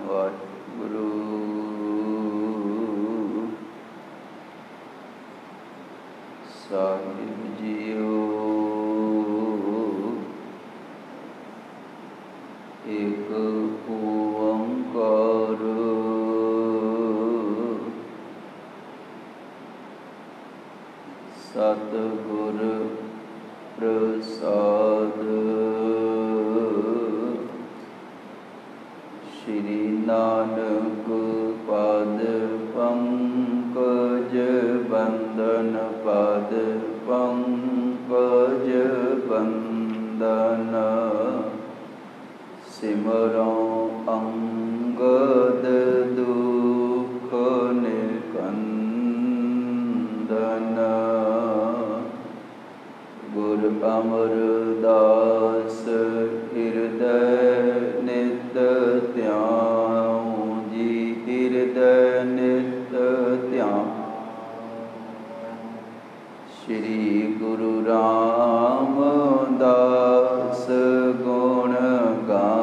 वाहिगुरु साहिब जीओ। एक ओंकार सतगुर प्रसाद। श्री नानक पद पंकज बंदन पद पंकज बंदन। सिमरों अंगद दुख निकंदन। गुर अमरदास हृदय नित ध्याऊं जी। हृदय नित ध्याऊं। श्री गुरु रामदास गुण गाऊं।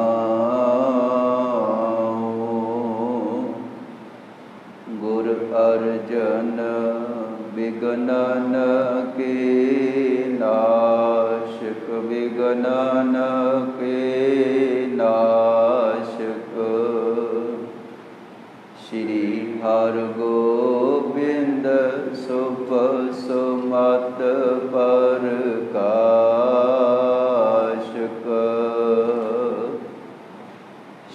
गुर अर्जन विघ्नन के नाशक। विघ्नन के नाशक। श्री हरगोबिंद शुभ सुमत प्रकाशक।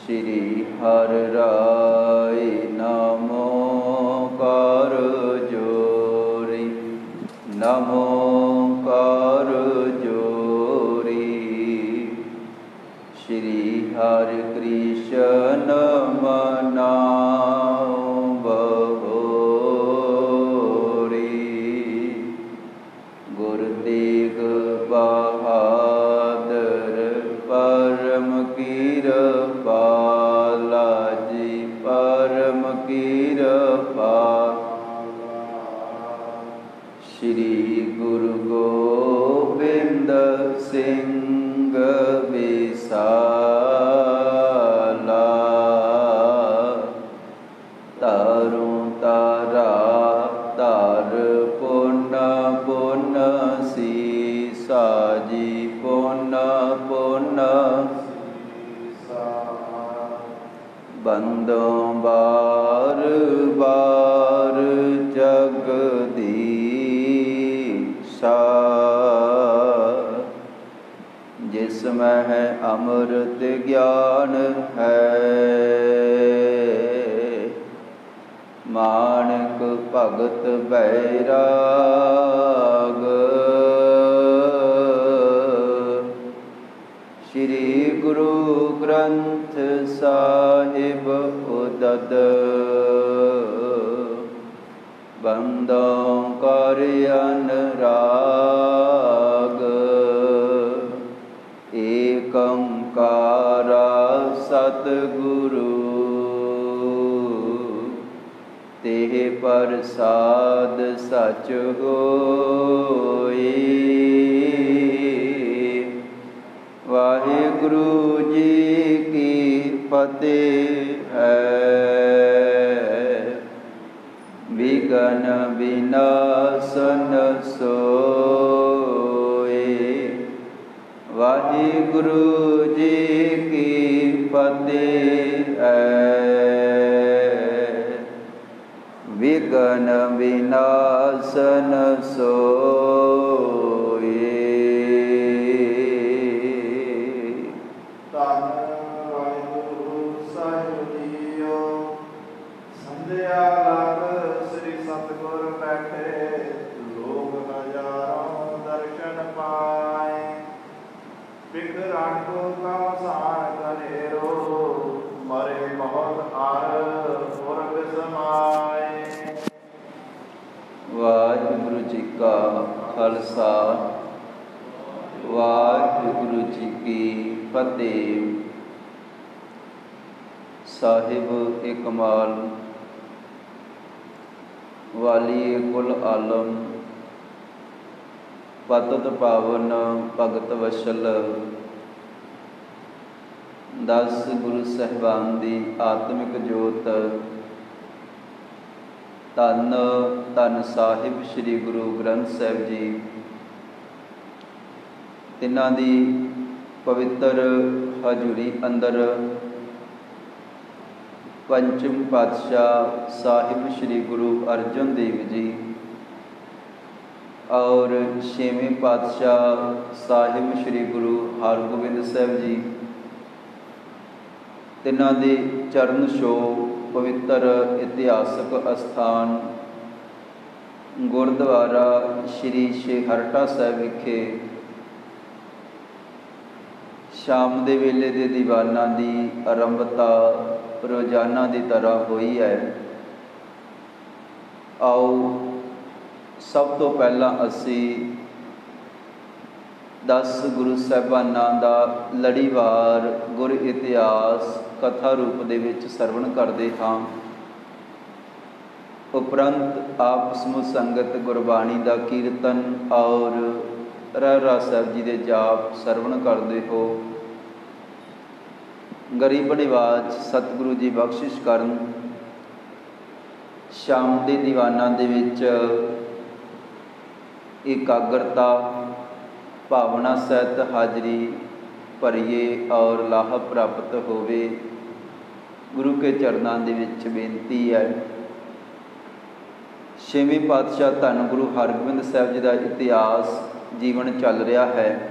श्री हर राय नमो कर जोरी। नमो कर जोरी। श्री हरि कृष्ण मनाओ बहोरी। गुर तेग बहादुर परम कृपाला जी। परम कृपाला। श्री गुरु गोबिंद सिंह विसाला। तारों तारा तार पुन पुन सीसा जी। पुन पुन बंदों बार बार जगदीशा। जिसमें है अमृत ज्ञान है। मानक भगत बैराग। श्री गुरु ग्रंथ साहिब उदद। बंदों कर अनुराग। एक ओंकारा सतगुरु। तेह प्रसाद सच होई। वाहिगुरु जी की फतेह है। विघ्न विनाशन सोए। वाहिगुरु जी की फतेह है। विघ्न विनाशन सोए। संध्या लग श्री सतगुर बैठे। लोग हजारों दर्शन पाए। विकरांतों का सार करेरो। मरे बहुत आर पुरग समाए। वाहिगुरु जी का खालसा वाहिगुरु जी की फतेह। साहिब इकमाल वाली कुल आलम पतत पावन भगत वशल 10 ਗੁਰੂ ਸਾਹਿਬਾਨ ਦੀ ਆਤਮਿਕ ਜੋਤ। ਧੰਨ ਧੰਨ ਸਾਹਿਬ ਸ੍ਰੀ ਗੁਰੂ ਗ੍ਰੰਥ ਸਾਹਿਬ ਜੀ, ਤਿੰਨਾਂ ਦੀ ਪਵਿੱਤਰ ਹਜ਼ੂਰੀ ਅੰਦਰ ਪੰਚਮ ਪਾਤਸ਼ਾਹ ਸਾਹਿਬ ਸ੍ਰੀ ਗੁਰੂ ਅਰਜਨ ਦੇਵ ਜੀ ਔਰ ਛੇਵੇਂ ਪਾਤਸ਼ਾਹ ਸਾਹਿਬ ਸ੍ਰੀ ਗੁਰੂ ਹਰਗੋਬਿੰਦ ਸਾਹਿਬ ਜੀ, ਤਿੰਨਾਂ ਦੇ ਚਰਨ ਛੋਹ ਪਵਿੱਤਰ ਇਤਿਹਾਸਕ ਅਸਥਾਨ ਗੁਰਦੁਆਰਾ ਸ਼੍ਰੀ ਛੇਹਰਟਾ ਸਾਹਿਬ ਵਿਖੇ ਸ਼ਾਮ ਦੇ ਵੇਲੇ ਦੇ ਦੀਵਾਨਾਂ ਦੀ ਆਰੰਭਤਾ ਰੋਜ਼ਾਨਾ ਦੀ ਤਰ੍ਹਾਂ ਹੋਈ ਹੈ। ਆਓ ਸਭ ਤੋਂ ਪਹਿਲਾਂ ਅਸੀਂ 10 ਗੁਰੂ ਸਾਹਿਬਾਨਾਂ ਦਾ ਲੜੀਵਾਰ ਗੁਰ ਇਤਿਹਾਸ ਕਥਾ ਰੂਪ ਦੇ ਵਿੱਚ ਸਰਵਣ ਕਰਦੇ ਹਾਂ। ਉਪਰੰਤ ਆਪ ਸਮੂਹ ਸੰਗਤ ਗੁਰਬਾਣੀ ਦਾ ਕੀਰਤਨ ਔਰ ਰਹਿਰਾਸ ਸਾਹਿਬ ਜੀ ਦੇ ਜਾਪ ਸਰਵਣ ਕਰਦੇ ਹੋ। ਗਰੀਬ ਨਿਵਾਜ ਸਤਿਗੁਰੂ ਜੀ ਬਖਸ਼ਿਸ਼ ਕਰਨ। ਸ਼ਾਮ ਦੇ ਦੀਵਾਨਾਂ ਦੇ ਵਿੱਚ ਇਕਾਗਰਤਾ ਭਾਵਨਾ ਸਹਿਤ ਹਾਜ਼ਰੀ ਭਰੀਏ ਔਰ ਲਾਹਾ ਪ੍ਰਾਪਤ ਹੋਵੇ। ਗੁਰੂ ਕੇ ਚਰਨਾਂ ਦੇ ਵਿੱਚ ਬੇਨਤੀ ਹੈ। ਛੇਵੇਂ ਪਾਤਸ਼ਾਹ ਧੰਨ ਗੁਰੂ ਹਰਗੋਬਿੰਦ ਸਾਹਿਬ ਜੀ ਦਾ ਇਤਿਹਾਸ ਜੀਵਨ ਚੱਲ ਰਿਹਾ ਹੈ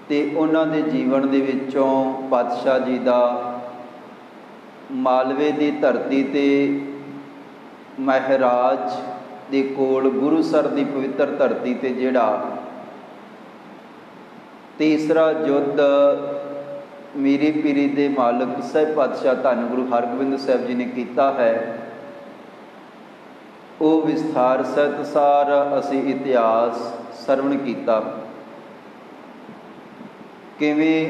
ਤੇ ਉਹਨਾਂ ਦੇ ਜੀਵਨ ਦੇ ਵਿੱਚੋਂ ਪਾਤਸ਼ਾਹ ਜੀ ਦਾ ਮਾਲਵੇ ਦੀ ਧਰਤੀ ਤੇ ਮਹਾਰਾਜ ਦੇ ਕੋਲ ਗੁਰੂਸਰ ਦੀ ਪਵਿੱਤਰ ਧਰਤੀ ਤੇ ਜਿਹੜਾ ਤੀਸਰਾ ਯੁੱਧ ਮੀਰੀ ਪੀਰੀ ਦੇ ਮਾਲਕ ਸਾਹਿਬ ਪਾਤਸ਼ਾਹ ਧੰਨ ਗੁਰੂ ਹਰਗੋਬਿੰਦ ਸਾਹਿਬ ਜੀ ਨੇ ਕੀਤਾ ਹੈ, ਉਹ ਵਿਸਥਾਰ ਸਹਿਤ ਸਾਰਾ ਅਸੀਂ ਇਤਿਹਾਸ ਸਰਵਣ ਕੀਤਾ। ਕਿਵੇਂ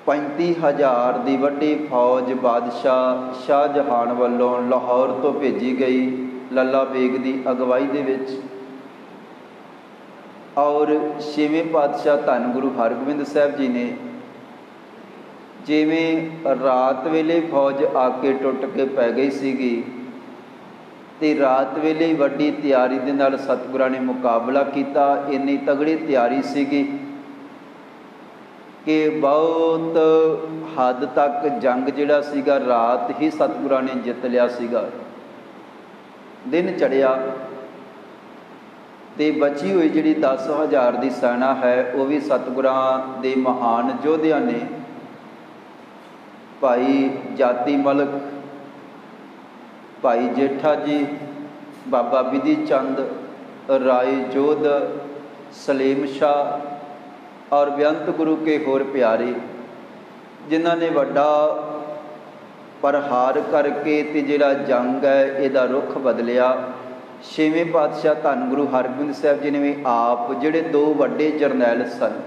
35,000 ਦੀ ਵੱਡੀ ਫੌਜ ਬਾਦਸ਼ਾਹ ਸ਼ਾਹਜਹਾਨ ਵੱਲੋਂ ਲਾਹੌਰ ਤੋਂ ਭੇਜੀ ਗਈ ਲੱਲਾ ਬੇਗ ਦੀ ਅਗਵਾਈ ਦੇ ਵਿੱਚ, ਔਰ ਛੇਵੇਂ ਪਾਤਸ਼ਾਹ ਧੰਨ ਗੁਰੂ ਹਰਗੋਬਿੰਦ ਸਾਹਿਬ ਜੀ ਨੇ ਜਿਵੇਂ ਰਾਤ ਵੇਲੇ ਫੌਜ ਆ ਕੇ ਟੁੱਟ ਕੇ ਪੈ ਗਈ ਸੀਗੀ ਤੇ ਰਾਤ ਵੇਲੇ ਵੱਡੀ ਤਿਆਰੀ ਦੇ ਨਾਲ ਸਤਿਗੁਰਾਂ ਨੇ ਮੁਕਾਬਲਾ ਕੀਤਾ। ਇੰਨੀ ਤਗੜੀ ਤਿਆਰੀ ਸੀਗੀ ਕਿ ਬਹੁਤ ਹੱਦ ਤੱਕ ਜੰਗ ਜਿਹੜਾ ਸੀਗਾ ਰਾਤ ਹੀ ਸਤਿਗੁਰਾਂ ਨੇ ਜਿੱਤ ਲਿਆ ਸੀਗਾ। ਦਿਨ ਚੜ੍ਹਿਆ ਤੇ ਬਚੀ ਹੋਈ ਜਿਹੜੀ 10,000 ਦੀ ਸੈਨਾ ਹੈ ਉਹ ਵੀ ਸਤਿਗੁਰਾਂ ਦੇ ਮਹਾਨ ਯੋਧਿਆਂ ਨੇ ਭਾਈ ਜਾਤੀ ਮਲਕ, ਭਾਈ ਜੇਠਾ ਜੀ, ਬਾਬਾ ਬਿਧੀ ਚੰਦ, ਰਾਏ ਜੋਧ, ਸਲੀਮ ਸ਼ਾਹ ਔਰ ਬੇਅੰਤ ਗੁਰੂ ਕੇ ਹੋਰ ਪਿਆਰੇ, ਜਿਨ੍ਹਾਂ ਨੇ ਵੱਡਾ ਪ੍ਰਹਾਰ ਕਰਕੇ ਤੇ ਜਿਹੜਾ ਜੰਗ ਹੈ ਇਹਦਾ ਰੁੱਖ ਬਦਲਿਆ। ਛੇਵੇਂ ਪਾਤਸ਼ਾਹ ਧੰਨ ਗੁਰੂ ਹਰਗੋਬਿੰਦ ਸਾਹਿਬ ਜੀ ਨੇ ਵੀ ਆਪ ਜਿਹੜੇ ਦੋ ਵੱਡੇ ਜਰਨੈਲ ਸਨ,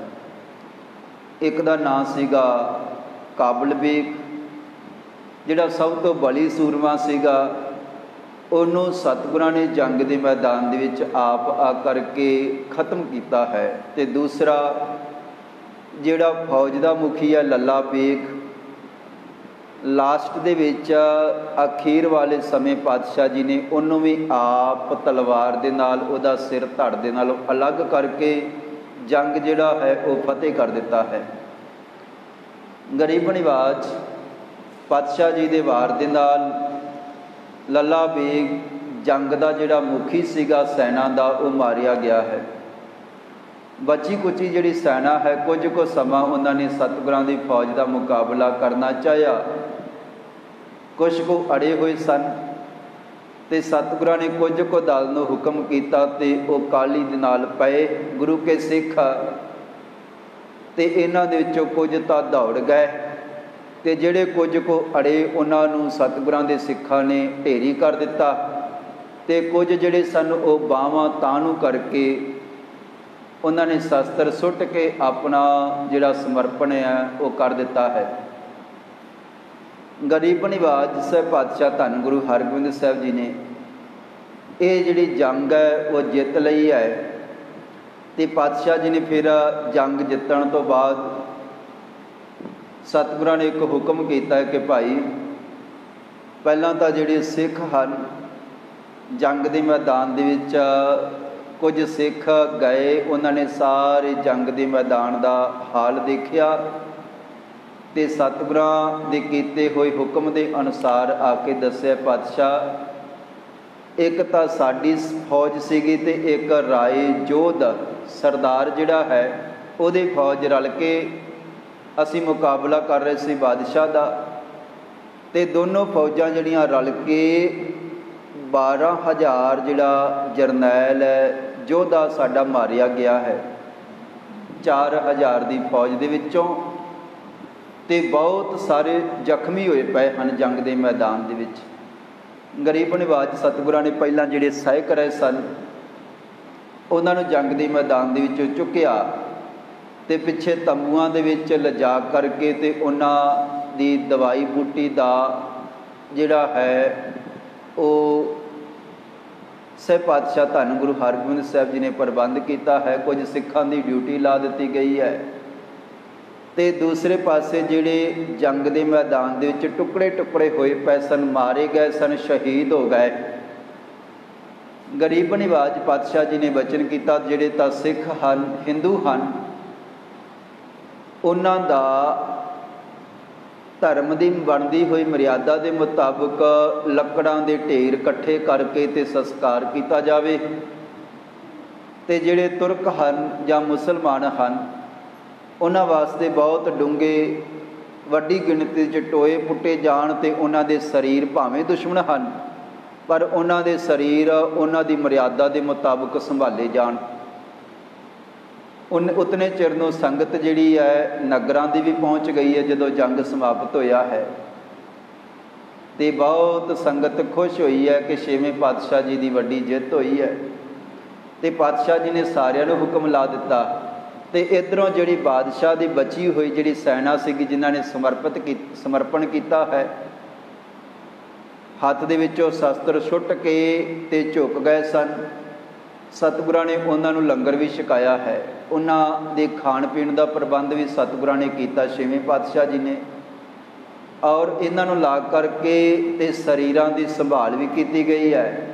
ਇੱਕ ਦਾ ਨਾਂ ਸੀਗਾ ਕਾਬਲ ਬੇਗ ਜਿਹੜਾ ਸਭ ਤੋਂ ਬਲੀ ਸੂਰਮਾ ਸੀਗਾ, ਉਹਨੂੰ ਸਤਿਗੁਰਾਂ ਨੇ ਜੰਗ ਦੇ ਮੈਦਾਨ ਦੇ ਵਿੱਚ ਆਪ ਆ ਕਰਕੇ ਖਤਮ ਕੀਤਾ ਹੈ। ਤੇ ਦੂਸਰਾ ਜਿਹੜਾ ਫੌਜ ਦਾ ਮੁਖੀ ਹੈ ਲੱਲਾ ਬੇਗ, ਲਾਸਟ ਦੇ ਵਿੱਚ ਅਖੀਰ ਵਾਲੇ ਸਮੇਂ ਪਾਤਸ਼ਾਹ ਜੀ ਨੇ ਉਹਨੂੰ ਵੀ ਆਪ ਤਲਵਾਰ ਦੇ ਨਾਲ ਉਹਦਾ ਸਿਰ ਧੜ ਦੇ ਨਾਲ ਅਲੱਗ ਕਰਕੇ ਜੰਗ ਜਿਹੜਾ ਹੈ ਉਹ ਫਤਿਹ ਕਰ ਦਿੱਤਾ ਹੈ। ਗਰੀਬ ਨਿਵਾਜ ਪਾਤਸ਼ਾਹ ਜੀ ਦੇ ਵਾਰ ਦੇ ਨਾਲ ਲੱਲਾ ਬੇਗ ਜੰਗ ਦਾ ਜਿਹੜਾ ਮੁਖੀ ਸੀਗਾ ਸੈਨਾ ਦਾ, ਉਹ ਮਾਰਿਆ ਗਿਆ ਹੈ। ਬਚੀ ਕੁਚੀ ਜਿਹੜੀ ਸੈਨਾ ਹੈ, ਕੁਝ ਕੁ ਸਮਾਂ ਉਹਨਾਂ ਨੇ ਸਤਿਗੁਰਾਂ ਦੀ ਫੌਜ ਦਾ ਮੁਕਾਬਲਾ ਕਰਨਾ ਚਾਹਿਆ। ਕੁਛ ਕੁ ਅੜੇ ਹੋਏ ਸਨ ਤੇ ਸਤਿਗੁਰਾਂ ਨੇ ਕੁਝ ਕੁ ਦਲ ਨੂੰ ਹੁਕਮ ਕੀਤਾ ਤੇ ਉਹ ਕਾਲੀ ਦੇ ਨਾਲ ਪਏ ਗੁਰੂ ਕੇ ਸਿੱਖ, ਤੇ ਇਹਨਾਂ ਦੇ ਵਿੱਚੋਂ ਕੁਝ ਤਾਂ ਦੌੜ ਗਏ ਤੇ ਜਿਹੜੇ ਕੁਝ ਕੁ ਅੜੇ ਉਹਨਾਂ ਨੂੰ ਸਤਿਗੁਰਾਂ ਦੇ ਸਿੱਖਾਂ ਨੇ ਢੇਰੀ ਕਰ ਦਿੱਤਾ ਤੇ ਕੁਝ ਜਿਹੜੇ ਸਨ ਉਹ ਬਾਹਾਂ ਤਾਂ ਨੂੰ ਕਰਕੇ ਉਹਨਾਂ ਨੇ ਸ਼ਸਤਰ ਸੁੱਟ ਕੇ ਆਪਣਾ ਜਿਹੜਾ ਸਮਰਪਣ ਹੈ ਉਹ ਕਰ ਦਿੱਤਾ ਹੈ। ਗਰੀਬ ਨਿਵਾਜ ਸਾਹਿਬ ਪਾਤਸ਼ਾਹ ਧੰਨ ਗੁਰੂ ਹਰਗੋਬਿੰਦ ਸਾਹਿਬ ਜੀ ਨੇ ਇਹ ਜਿਹੜੀ ਜੰਗ ਹੈ ਉਹ ਜਿੱਤ ਲਈ ਹੈ ਤੇ ਪਾਤਸ਼ਾਹ ਜੀ ਨੇ ਫਿਰ ਜੰਗ ਜਿੱਤਣ ਤੋਂ ਬਾਅਦ ਸਤਿਗੁਰਾਂ ਨੇ ਇੱਕ ਹੁਕਮ ਕੀਤਾ ਕਿ ਭਾਈ ਪਹਿਲਾਂ ਤਾਂ ਜਿਹੜੇ ਸਿੱਖ ਹਨ ਜੰਗ ਦੇ ਮੈਦਾਨ ਦੇ ਵਿੱਚ ਕੁਝ ਸਿੱਖ ਗਏ, ਉਹਨਾਂ ਨੇ ਸਾਰੇ ਜੰਗ ਦੇ ਮੈਦਾਨ ਦਾ ਹਾਲ ਦੇਖਿਆ ਅਤੇ ਸਤਿਗੁਰਾਂ ਦੇ ਕੀਤੇ ਹੋਏ ਹੁਕਮ ਦੇ ਅਨੁਸਾਰ ਆ ਕੇ ਦੱਸਿਆ, ਪਾਤਸ਼ਾਹ ਇੱਕ ਤਾਂ ਸਾਡੀ ਫੌਜ ਸੀਗੀ ਅਤੇ ਇੱਕ ਰਾਏ ਜੋਧ ਸਰਦਾਰ ਜਿਹੜਾ ਹੈ ਉਹਦੀ ਫੌਜ ਰਲ ਕੇ ਅਸੀਂ ਮੁਕਾਬਲਾ ਕਰ ਰਹੇ ਸੀ ਬਾਦਸ਼ਾਹ ਦਾ, ਅਤੇ ਦੋਨੋਂ ਫੌਜਾਂ ਜਿਹੜੀਆਂ ਰਲ ਕੇ 12,000 ਜਿਹੜਾ ਜਰਨੈਲ ਹੈ ਯੋਧਾ ਸਾਡਾ ਮਾਰਿਆ ਗਿਆ ਹੈ 4,000 ਦੀ ਫੌਜ ਦੇ ਵਿੱਚੋਂ, ਅਤੇ ਬਹੁਤ ਸਾਰੇ ਜ਼ਖਮੀ ਹੋਏ ਪਏ ਹਨ ਜੰਗ ਦੇ ਮੈਦਾਨ ਦੇ ਵਿੱਚ। ਗਰੀਬ ਨਿਵਾਜ ਸਤਿਗੁਰਾਂ ਨੇ ਪਹਿਲਾਂ ਜਿਹੜੇ ਸਹਾਇਕ ਰਹੇ ਸਨ ਉਹਨਾਂ ਨੂੰ ਜੰਗ ਦੇ ਮੈਦਾਨ ਦੇ ਵਿੱਚੋਂ ਚੁੱਕਿਆ ਅਤੇ ਪਿੱਛੇ ਤੰਬੂਆਂ ਦੇ ਵਿੱਚ ਲਿਜਾ ਕਰਕੇ ਅਤੇ ਉਹਨਾਂ ਦੀ ਦਵਾਈ ਬੂਟੀ ਦਾ ਜਿਹੜਾ ਹੈ ਉਹ ਸਹਿ ਪਾਤਸ਼ਾਹ ਧੰਨ ਗੁਰੂ ਹਰਗੋਬਿੰਦ ਸਾਹਿਬ ਜੀ ਨੇ ਪ੍ਰਬੰਧ ਕੀਤਾ ਹੈ। ਕੁਝ ਸਿੱਖਾਂ ਦੀ ਡਿਊਟੀ ਲਾ ਦਿੱਤੀ ਗਈ ਹੈ ਅਤੇ ਦੂਸਰੇ ਪਾਸੇ ਜਿਹੜੇ ਜੰਗ ਦੇ ਮੈਦਾਨ ਦੇ ਵਿੱਚ ਟੁਕੜੇ ਟੁਕੜੇ ਹੋਏ ਪਏ ਸਨ, ਮਾਰੇ ਗਏ ਸਨ, ਸ਼ਹੀਦ ਹੋ ਗਏ। ਗਰੀਬ ਨਿਵਾਜ ਪਾਤਸ਼ਾਹ ਜੀ ਨੇ ਬਚਨ ਕੀਤਾ ਜਿਹੜੇ ਤਾਂ ਸਿੱਖ ਹਨ, ਹਿੰਦੂ ਹਨ, ਉਹਨਾਂ ਦਾ ਧਰਮ ਦੀ ਬਣਦੀ ਹੋਈ ਮਰਿਆਦਾ ਦੇ ਮੁਤਾਬਕ ਲੱਕੜਾਂ ਦੇ ਢੇਰ ਇਕੱਠੇ ਕਰਕੇ ਅਤੇ ਸੰਸਕਾਰ ਕੀਤਾ ਜਾਵੇ, ਅਤੇ ਜਿਹੜੇ ਤੁਰਕ ਹਨ ਜਾਂ ਮੁਸਲਮਾਨ ਹਨ ਉਹਨਾਂ ਵਾਸਤੇ ਬਹੁਤ ਡੂੰਘੇ ਵੱਡੀ ਗਿਣਤੀ 'ਚ ਟੋਏ ਪੁੱਟੇ ਜਾਣ ਅਤੇ ਉਹਨਾਂ ਦੇ ਸਰੀਰ ਭਾਵੇਂ ਦੁਸ਼ਮਣ ਹਨ ਪਰ ਉਹਨਾਂ ਦੇ ਸਰੀਰ ਉਹਨਾਂ ਦੀ ਮਰਿਆਦਾ ਦੇ ਮੁਤਾਬਕ ਸੰਭਾਲੇ ਜਾਣ। ਉਤਨੇ ਚਿਰ ਨੂੰ ਸੰਗਤ ਜਿਹੜੀ ਹੈ ਨਗਰਾਂ ਦੀ ਵੀ ਪਹੁੰਚ ਗਈ ਹੈ ਜਦੋਂ ਜੰਗ ਸਮਾਪਤ ਹੋਇਆ ਹੈ, ਅਤੇ ਬਹੁਤ ਸੰਗਤ ਖੁਸ਼ ਹੋਈ ਹੈ ਕਿ 6ਵੇਂ ਪਾਤਸ਼ਾਹ ਜੀ ਦੀ ਵੱਡੀ ਜਿੱਤ ਹੋਈ ਹੈ। ਅਤੇ ਪਾਤਸ਼ਾਹ ਜੀ ਨੇ ਸਾਰਿਆਂ ਨੂੰ ਹੁਕਮ ਲਾ ਦਿੱਤਾ, ਅਤੇ ਇੱਧਰੋਂ ਜਿਹੜੀ ਬਾਦਸ਼ਾਹ ਦੀ ਬਚੀ ਹੋਈ ਜਿਹੜੀ ਸੈਨਾ ਸੀਗੀ ਜਿਨ੍ਹਾਂ ਨੇ ਸਮਰਪਣ ਕੀਤਾ ਹੈ, ਹੱਥ ਦੇ ਵਿੱਚੋਂ ਸ਼ਸਤਰ ਸੁੱਟ ਕੇ ਅਤੇ ਝੁਕ ਗਏ ਸਨ। ਸਤਿਗੁਰਾਂ ਨੇ ਉਹਨਾਂ ਨੂੰ ਲੰਗਰ ਵੀ ਛਕਾਇਆ ਹੈ, ਉਹਨਾਂ ਦੇ ਖਾਣ ਪੀਣ ਦਾ ਪ੍ਰਬੰਧ ਵੀ ਸਤਿਗੁਰਾਂ ਨੇ ਕੀਤਾ 6ਵੇਂ ਪਾਤਸ਼ਾਹ ਜੀ ਨੇ, ਔਰ ਇਹਨਾਂ ਨੂੰ ਲਾ ਕਰਕੇ ਅਤੇ ਸਰੀਰਾਂ ਦੀ ਸੰਭਾਲ ਵੀ ਕੀਤੀ ਗਈ ਹੈ।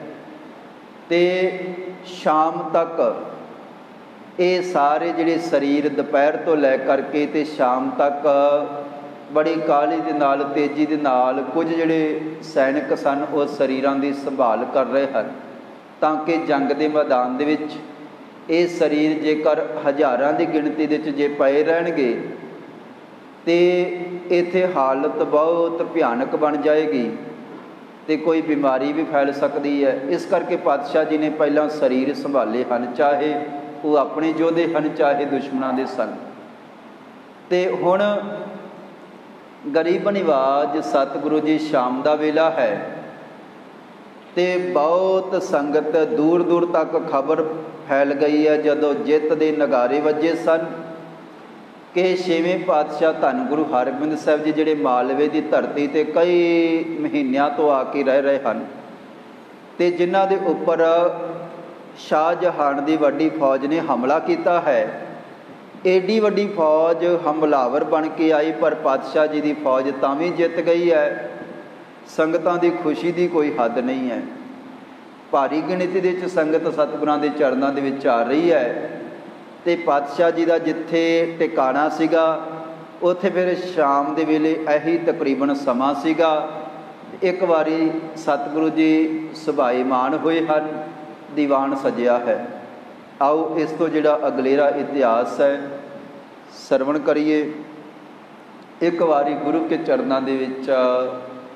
ਅਤੇ ਸ਼ਾਮ ਤੱਕ ਇਹ ਸਾਰੇ ਜਿਹੜੇ ਸਰੀਰ ਦੁਪਹਿਰ ਤੋਂ ਲੈ ਕਰਕੇ ਅਤੇ ਸ਼ਾਮ ਤੱਕ ਬੜੀ ਕਾਹਲੀ ਦੇ ਨਾਲ, ਤੇਜ਼ੀ ਦੇ ਨਾਲ ਕੁਝ ਜਿਹੜੇ ਸੈਨਿਕ ਸਨ ਉਹ ਸਰੀਰਾਂ ਦੀ ਸੰਭਾਲ ਕਰ ਰਹੇ ਹਨ ਤਾਂ ਕਿ ਜੰਗ ਦੇ ਮੈਦਾਨ ਦੇ ਵਿੱਚ ਇਹ ਸਰੀਰ ਜੇਕਰ ਹਜ਼ਾਰਾਂ ਦੀ ਗਿਣਤੀ ਦੇ ਵਿੱਚ ਜੇ ਪਏ ਰਹਿਣਗੇ ਅਤੇ ਇੱਥੇ ਹਾਲਤ ਬਹੁਤ ਭਿਆਨਕ ਬਣ ਜਾਏਗੀ ਅਤੇ ਕੋਈ ਬਿਮਾਰੀ ਵੀ ਫੈਲ ਸਕਦੀ ਹੈ। ਇਸ ਕਰਕੇ ਪਾਤਸ਼ਾਹ ਜੀ ਨੇ ਪਹਿਲਾਂ ਸਰੀਰ ਸੰਭਾਲੇ ਹਨ, ਚਾਹੇ ਉਹ ਆਪਣੇ ਯੋਧੇ ਹਨ ਚਾਹੇ ਦੁਸ਼ਮਣਾਂ ਦੇ ਸਨ। ਅਤੇ ਹੁਣ ਗਰੀਬ ਨਿਵਾਜ ਸਤਿਗੁਰੂ ਜੀ ਸ਼ਾਮ ਦਾ ਵੇਲਾ ਹੈ ਅਤੇ ਬਹੁਤ ਸੰਗਤ ਦੂਰ ਦੂਰ ਤੱਕ ਖਬਰ ਫੈਲ ਗਈ ਹੈ ਜਦੋਂ ਜਿੱਤ ਦੇ ਨਗਾਰੇ ਵੱਜੇ ਸਨ ਕਿ 6ਵੇਂ ਪਾਤਸ਼ਾਹ ਧੰਨ ਗੁਰੂ ਹਰਗੋਬਿੰਦ ਸਾਹਿਬ ਜੀ ਜਿਹੜੇ ਮਾਲਵੇ ਦੀ ਧਰਤੀ 'ਤੇ ਕਈ ਮਹੀਨਿਆਂ ਤੋਂ ਆ ਕੇ ਰਹਿ ਰਹੇ ਹਨ ਅਤੇ ਜਿਨ੍ਹਾਂ ਦੇ ਉੱਪਰ ਸ਼ਾਹਜਹਾਨ ਦੀ ਵੱਡੀ ਫੌਜ ਨੇ ਹਮਲਾ ਕੀਤਾ ਹੈ। ਏਡੀ ਵੱਡੀ ਫੌਜ ਹਮਲਾਵਰ ਬਣ ਕੇ ਆਈ ਪਰ ਪਾਤਸ਼ਾਹ ਜੀ ਦੀ ਫੌਜ ਤਾਂ ਵੀ ਜਿੱਤ ਗਈ ਹੈ। ਸੰਗਤਾਂ ਦੀ ਖੁਸ਼ੀ ਦੀ ਕੋਈ ਹੱਦ ਨਹੀਂ ਹੈ। ਭਾਰੀ ਗਿਣਤੀ ਦੇ ਵਿੱਚ ਸੰਗਤ ਸਤਿਗੁਰਾਂ ਦੇ ਚਰਨਾਂ ਦੇ ਵਿੱਚ ਆ ਰਹੀ ਹੈ ਅਤੇ ਪਾਤਸ਼ਾਹ ਜੀ ਦਾ ਜਿੱਥੇ ਟਿਕਾਣਾ ਸੀਗਾ ਉੱਥੇ ਫਿਰ ਸ਼ਾਮ ਦੇ ਵੇਲੇ ਇਹੀ ਤਕਰੀਬਨ ਸਮਾਂ ਸੀਗਾ। ਇੱਕ ਵਾਰੀ ਸਤਿਗੁਰੂ ਜੀ ਸੁਭਾਏਮਾਨ ਹੋਏ ਹਨ, ਦੀਵਾਨ ਸਜਿਆ ਹੈ। ਆਓ ਇਸ ਤੋਂ ਜਿਹੜਾ ਅਗਲੇਰਾ ਇਤਿਹਾਸ ਹੈ ਸਰਵਣ ਕਰੀਏ। ਇੱਕ ਵਾਰੀ ਗੁਰੂ ਕੇ ਚਰਨਾਂ ਦੇ ਵਿੱਚ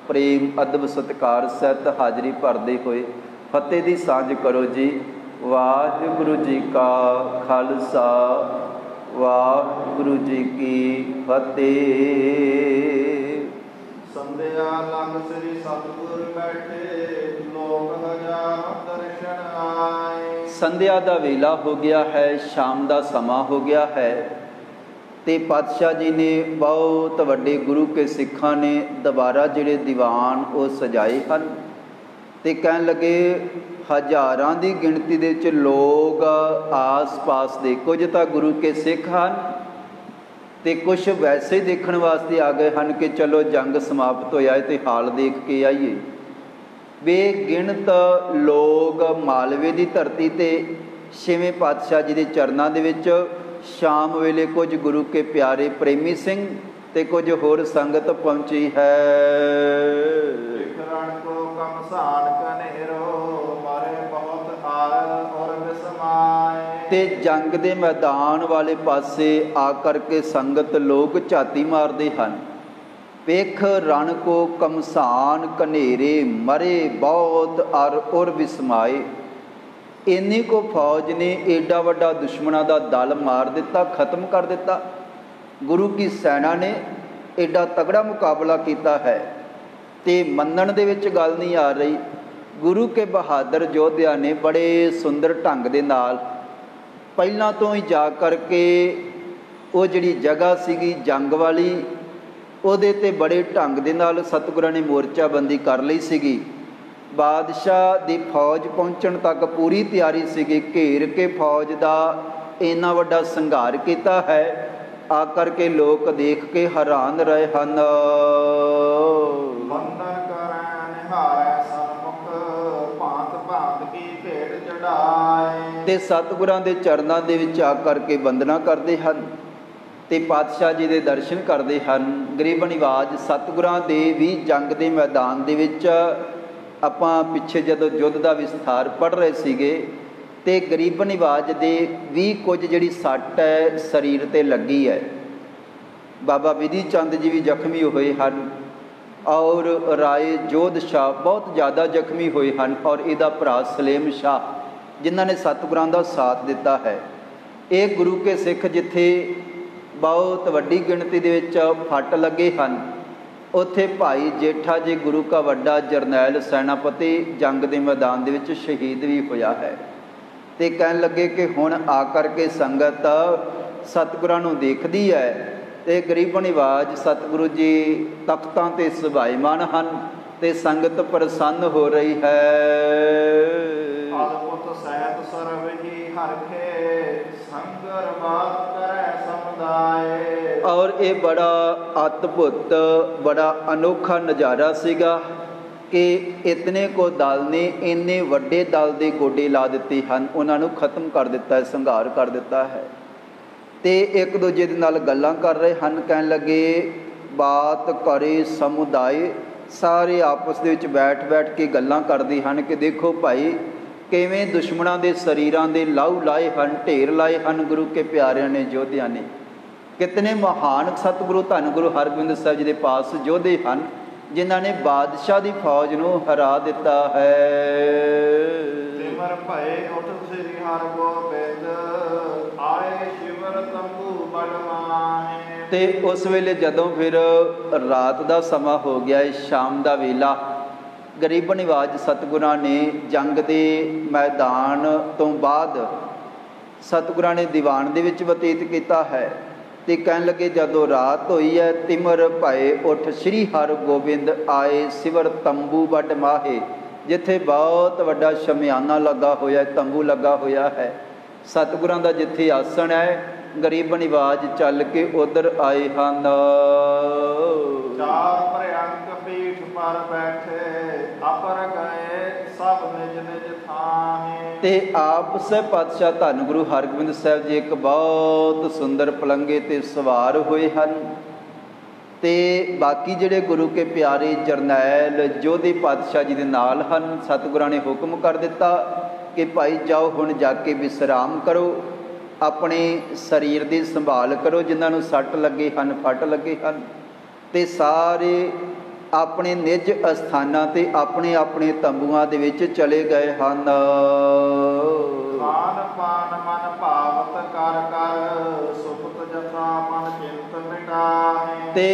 ਪ੍ਰੇਮ ਅਦਬ ਸਤਿਕਾਰ ਸਹਿਤ ਹਾਜ਼ਰੀ ਭਰਦੇ ਹੋਏ ਫਤਿਹ ਦੀ ਸਾਂਝ ਕਰੋ ਜੀ। ਵਾਹਿਗੁਰੂ ਜੀ ਕਾ ਖਾਲਸਾ ਵਾਹਿਗੁਰੂ ਜੀ ਕੀ ਫਤਿਹ। ਸੰਧਿਆ ਲੰਘ ਸ੍ਰੀ ਸਤਿਗੁਰ ਬੈਠੇ ਲੋਕ ਹਜ਼ਾਰਾਂ ਦਰਸ਼ਨ ਆਏ। ਸੰਧਿਆ ਦਾ ਵੇਲਾ ਹੋ ਗਿਆ ਹੈ, ਸ਼ਾਮ ਦਾ ਸਮਾਂ ਹੋ ਗਿਆ ਹੈ ਅਤੇ ਪਾਤਸ਼ਾਹ ਜੀ ਨੇ ਬਹੁਤ ਵੱਡੇ ਗੁਰੂ ਕੇ ਸਿੱਖਾਂ ਨੇ ਦੁਬਾਰਾ ਜਿਹੜੇ ਦੀਵਾਨ ਉਹ ਸਜਾਏ ਹਨ ਅਤੇ ਕਹਿਣ ਲੱਗੇ ਹਜ਼ਾਰਾਂ ਦੀ ਗਿਣਤੀ ਦੇ ਵਿੱਚ ਲੋਕ ਆਸ ਪਾਸ ਦੇ ਕੁਝ ਤਾਂ ਗੁਰੂ ਕੇ ਸਿੱਖ ਹਨ ਤੇ ਕੁਝ ਵੈਸੇ ਹੀ ਦੇਖਣ ਵਾਸਤੇ ਆ ਗਏ ਹਨ ਕਿ ਚਲੋ ਜੰਗ ਸਮਾਪਤ ਹੋਇਆ ਹੈ ਤੇ ਹਾਲ ਦੇਖ ਕੇ ਆਈਏ। ਬੇਗਿਣਤ ਲੋਕ ਮਾਲਵੇ ਦੀ ਧਰਤੀ ਤੇ ਛੇਵੇਂ ਪਾਤਸ਼ਾਹ ਜੀ ਦੇ ਚਰਨਾਂ ਦੇ ਵਿੱਚ ਸ਼ਾਮ ਵੇਲੇ ਕੁਝ ਗੁਰੂ ਕੇ ਪਿਆਰੇ ਪ੍ਰੇਮੀ ਸਿੰਘ ਤੇ ਕੁਝ ਹੋਰ ਸੰਗਤ ਪਹੁੰਚੀ ਹੈ। ਤੇ ਜੰਗ ਦੇ ਮੈਦਾਨ ਵਾਲੇ ਪਾਸੇ ਆ ਕਰਕੇ ਸੰਗਤ ਲੋਕ ਝਾਤੀ ਮਾਰਦੇ ਹਨ। ਵੇਖ ਰਣ ਕੋ ਕਮਸਾਨ ਕਨੇਰੇ ਮਰੇ ਬਹੁਤ ਅਰ ਉਰ ਵਿਸਮਾਏ। ਇੰਨੀ ਕੋ ਫੌਜ ਨੇ ਏਡਾ ਵੱਡਾ ਦੁਸ਼ਮਣਾਂ ਦਾ ਦਲ ਮਾਰ ਦਿੱਤਾ, ਖਤਮ ਕਰ ਦਿੱਤਾ। ਗੁਰੂ ਕੀ ਸੈਨਾ ਨੇ ਏਡਾ ਤਗੜਾ ਮੁਕਾਬਲਾ ਕੀਤਾ ਹੈ ਤੇ ਮੰਨਣ ਦੇ ਵਿੱਚ ਗੱਲ ਨਹੀਂ ਆ ਰਹੀ। ਗੁਰੂ ਕੇ ਬਹਾਦਰ ਯੋਧਿਆਂ ਨੇ ਬੜੇ ਸੁੰਦਰ ਢੰਗ ਦੇ ਨਾਲ ਪਹਿਲਾਂ ਤੋਂ ਹੀ ਜਾ ਕਰਕੇ ਉਹ ਜਿਹੜੀ ਜਗ੍ਹਾ ਸੀਗੀ ਜੰਗ ਵਾਲੀ, ਉਹਦੇ 'ਤੇ ਬੜੇ ਢੰਗ ਦੇ ਨਾਲ ਸਤਿਗੁਰਾਂ ਨੇ ਮੋਰਚਾਬੰਦੀ ਕਰ ਲਈ ਸੀਗੀ। ਬਾਦਸ਼ਾਹ ਦੀ ਫੌਜ ਪਹੁੰਚਣ ਤੱਕ ਪੂਰੀ ਤਿਆਰੀ ਸੀਗੀ। ਘੇਰ ਕੇ ਫੌਜ ਦਾ ਇੰਨਾ ਵੱਡਾ ਸੰਘਾਰ ਕੀਤਾ ਹੈ, ਆ ਕਰਕੇ ਲੋਕ ਦੇਖ ਕੇ ਹੈਰਾਨ ਰਹੇ ਹਨ। ਤੇ ਸਤਿਗੁਰਾਂ ਦੇ ਚਰਨਾਂ ਦੇ ਵਿੱਚ ਆ ਕਰਕੇ ਵੰਦਨਾ ਕਰਦੇ ਹਨ ਤੇ ਪਾਤਸ਼ਾਹ ਜੀ ਦੇ ਦਰਸ਼ਨ ਕਰਦੇ ਹਨ। ਗਰੀਬ ਨਿਵਾਜ ਸਤਿਗੁਰਾਂ ਦੇ ਵੀ ਜੰਗ ਦੇ ਮੈਦਾਨ ਦੇ ਵਿੱਚ ਆਪਾਂ ਪਿੱਛੇ ਜਦੋਂ ਯੁੱਧ ਦਾ ਵਿਸਥਾਰ ਪੜ੍ਹ ਰਹੇ ਸੀਗੇ ਤੇ ਗਰੀਬ ਨਿਵਾਜ ਦੇ ਵੀ ਕੁਝ ਜਿਹੜੀ ਸੱਟ ਹੈ ਸਰੀਰ 'ਤੇ ਲੱਗੀ ਹੈ। ਬਾਬਾ ਵਿਧੀ ਚੰਦ ਜੀ ਵੀ ਜ਼ਖਮੀ ਹੋਏ ਹਨ ਔਰ ਰਾਏ ਜੋਧ ਸ਼ਾਹ ਬਹੁਤ ਜ਼ਿਆਦਾ ਜ਼ਖਮੀ ਹੋਏ ਹਨ ਔਰ ਇਹਦਾ ਭਰਾ ਸਲੇਮ ਸ਼ਾਹ ਜਿਨ੍ਹਾਂ ਨੇ ਸਤਿਗੁਰਾਂ ਦਾ ਸਾਥ ਦਿੱਤਾ ਹੈ। ਇਹ ਗੁਰੂ ਕੇ ਸਿੱਖ ਜਿੱਥੇ ਬਹੁਤ ਵੱਡੀ ਗਿਣਤੀ ਦੇ ਵਿੱਚ ਫੱਟ ਲੱਗੇ ਹਨ, ਉੱਥੇ ਭਾਈ ਜੇਠਾ ਜੀ ਗੁਰੂ ਕਾ ਵੱਡਾ ਜਰਨੈਲ ਸੈਨਾਪਤੀ ਜੰਗ ਦੇ ਮੈਦਾਨ ਦੇ ਵਿੱਚ ਸ਼ਹੀਦ ਵੀ ਹੋਇਆ ਹੈ। ਤੇ ਕਹਿਣ ਲੱਗੇ ਕਿ ਹੁਣ ਆ ਕਰਕੇ ਸੰਗਤ ਸਤਿਗੁਰਾਂ ਨੂੰ ਦੇਖਦੀ ਹੈ ਤੇ ਗਰੀਬ ਨਿਵਾਜ ਸਤਿਗੁਰੂ ਜੀ ਤਖਤਾਂ 'ਤੇ ਸੁਭਾਈਮਾਨ ਹਨ ਤੇ ਸੰਗਤ ਪ੍ਰਸੰਨ ਹੋ ਰਹੀ ਹੈ। ਔਰ ਇਹ ਬੜਾ ਅਦਭੁਤ ਬੜਾ ਅਨੋਖਾ ਨਜ਼ਾਰਾ ਸੀਗਾ ਕਿ ਇਤਨੇ ਕੋ ਦਲ ਨੇ ਇੰਨੇ ਵੱਡੇ ਦਲ ਦੇ ਗੋਡੇ ਲਾ ਦਿੱਤੇ ਹਨ, ਉਹਨਾਂ ਨੂੰ ਖਤਮ ਕਰ ਦਿੱਤਾ ਹੈ, ਸੰਘਾਰ ਕਰ ਦਿੱਤਾ ਹੈ। ਤੇ ਇੱਕ ਦੂਜੇ ਦੇ ਨਾਲ ਗੱਲਾਂ ਕਰ ਰਹੇ ਹਨ। ਕਹਿਣ ਲੱਗੇ ਬਾਤ ਕਰੇ ਸਮੁਦਾਇ, ਸਾਰੇ ਆਪਸ ਦੇ ਵਿੱਚ ਬੈਠ ਕੇ ਗੱਲਾਂ ਕਰਦੇ ਹਨ ਕਿ ਦੇਖੋ ਭਾਈ ਕਿਵੇਂ ਦੁਸ਼ਮਣਾਂ ਦੇ ਸਰੀਰਾਂ ਦੇ ਲਾਹੂ ਲਾਏ ਹਨ, ਢੇਰ ਲਾਏ ਹਨ ਗੁਰੂ ਕੇ ਪਿਆਰਿਆਂ ਨੇ, ਯੋਧਿਆਂ ਨੇ। ਕਿਤਨੇ ਮਹਾਨ ਸਤਿਗੁਰੂ ਧੰਨ ਗੁਰੂ ਹਰਗੋਬਿੰਦ ਸਾਹਿਬ ਜੀ ਦੇ ਪਾਸ ਯੋਧੇ ਹਨ ਜਿਨ੍ਹਾਂ ਨੇ ਬਾਦਸ਼ਾਹ ਦੀ ਫੌਜ ਨੂੰ ਹਰਾ ਦਿੱਤਾ ਹੈ। ਤੇ ਉਸ ਵੇਲੇ ਜਦੋਂ ਫਿਰ ਰਾਤ ਦਾ ਸਮਾਂ ਹੋ ਗਿਆ, ਸ਼ਾਮ ਦਾ ਵੇਲਾ, ਗਰੀਬ ਨਿਵਾਜ ਸਤਿਗੁਰਾਂ ਨੇ ਜੰਗ ਦੇ ਮੈਦਾਨ ਤੋਂ ਬਾਅਦ ਸਤਿਗੁਰਾਂ ਨੇ ਦੀਵਾਨ ਦੇ ਵਿੱਚ ਬਤੀਤ ਕੀਤਾ ਹੈ। ਤੇ ਕਹਿਣ ਲੱਗੇ ਜਦੋਂ ਰਾਤ ਹੋਈ ਹੈ ਤਿਮਰ ਭਏ ਉੱਠ ਸ੍ਰੀ ਹਰਗੋਬਿੰਦ ਆਏ ਸਿਵਰ ਤੰਬੂ ਵੱਡ ਮਾਹੇ, ਜਿੱਥੇ ਬਹੁਤ ਵੱਡਾ ਸ਼ਮਿਆਨਾ ਲੱਗਾ ਹੋਇਆ, ਤੰਬੂ ਲੱਗਾ ਹੋਇਆ ਹੈ। ਸਤਿਗੁਰਾਂ ਦਾ ਜਿੱਥੇ ਆਸਣ ਹੈ ਗਰੀਬ ਨਿਵਾਜ ਚੱਲ ਕੇ ਉਧਰ ਆਏ ਹਨ। ਚਾਰ ਭਰਿਆੰਕ ਪੀਠ ਪਰ ਬੈਠੇ ਅਪਰ ਗਏ ਸਭ ਨਿਜ ਨਿਜ ਥਾਹੇ। ਤੇ ਆਪ ਸੇ ਪਾਤਸ਼ਾਹ ਧੰਨ ਗੁਰੂ ਹਰਗੋਬਿੰਦ ਸਾਹਿਬ ਜੀ ਇੱਕ ਬਹੁਤ ਸੁੰਦਰ ਪਲੰਗੇ ਤੇ ਸਵਾਰ ਹੋਏ ਹਨ ਤੇ ਬਾਕੀ ਜਿਹੜੇ ਗੁਰੂ ਕੇ ਪਿਆਰੇ ਜਰਨੈਲ ਯੋਧੇ ਪਾਤਸ਼ਾਹ ਜੀ ਦੇ ਨਾਲ ਹਨ। ਸਤਿਗੁਰਾਂ ਨੇ ਹੁਕਮ ਕਰ ਦਿੱਤਾ ਕਿ ਭਾਈ ਜਾਓ ਹੁਣ ਜਾ ਕੇ ਵਿਸ਼ਰਾਮ ਕਰੋ, ਆਪਣੇ ਸਰੀਰ ਦੀ ਸੰਭਾਲ ਕਰੋ, ਜਿਨ੍ਹਾਂ ਨੂੰ ਸੱਟ ਲੱਗੇ ਹਨ, ਫੱਟ ਲੱਗੇ ਹਨ। ਤੇ ਸਾਰੇ ਆਪਣੇ ਨਿਜ ਅਸਥਾਨਾਂ 'ਤੇ ਆਪਣੇ ਆਪਣੇ ਤੰਬੂਆਂ ਦੇ ਵਿੱਚ ਚਲੇ ਗਏ ਹਨ। ਖਾਨ ਪਾਨ ਮਨ ਭਾਵਤ ਕਰ ਕਰ ਸੁਖਤ ਜਥਾ ਮਨ ਚਿੰਤ ਮਿਟਾਏ। ਤੇ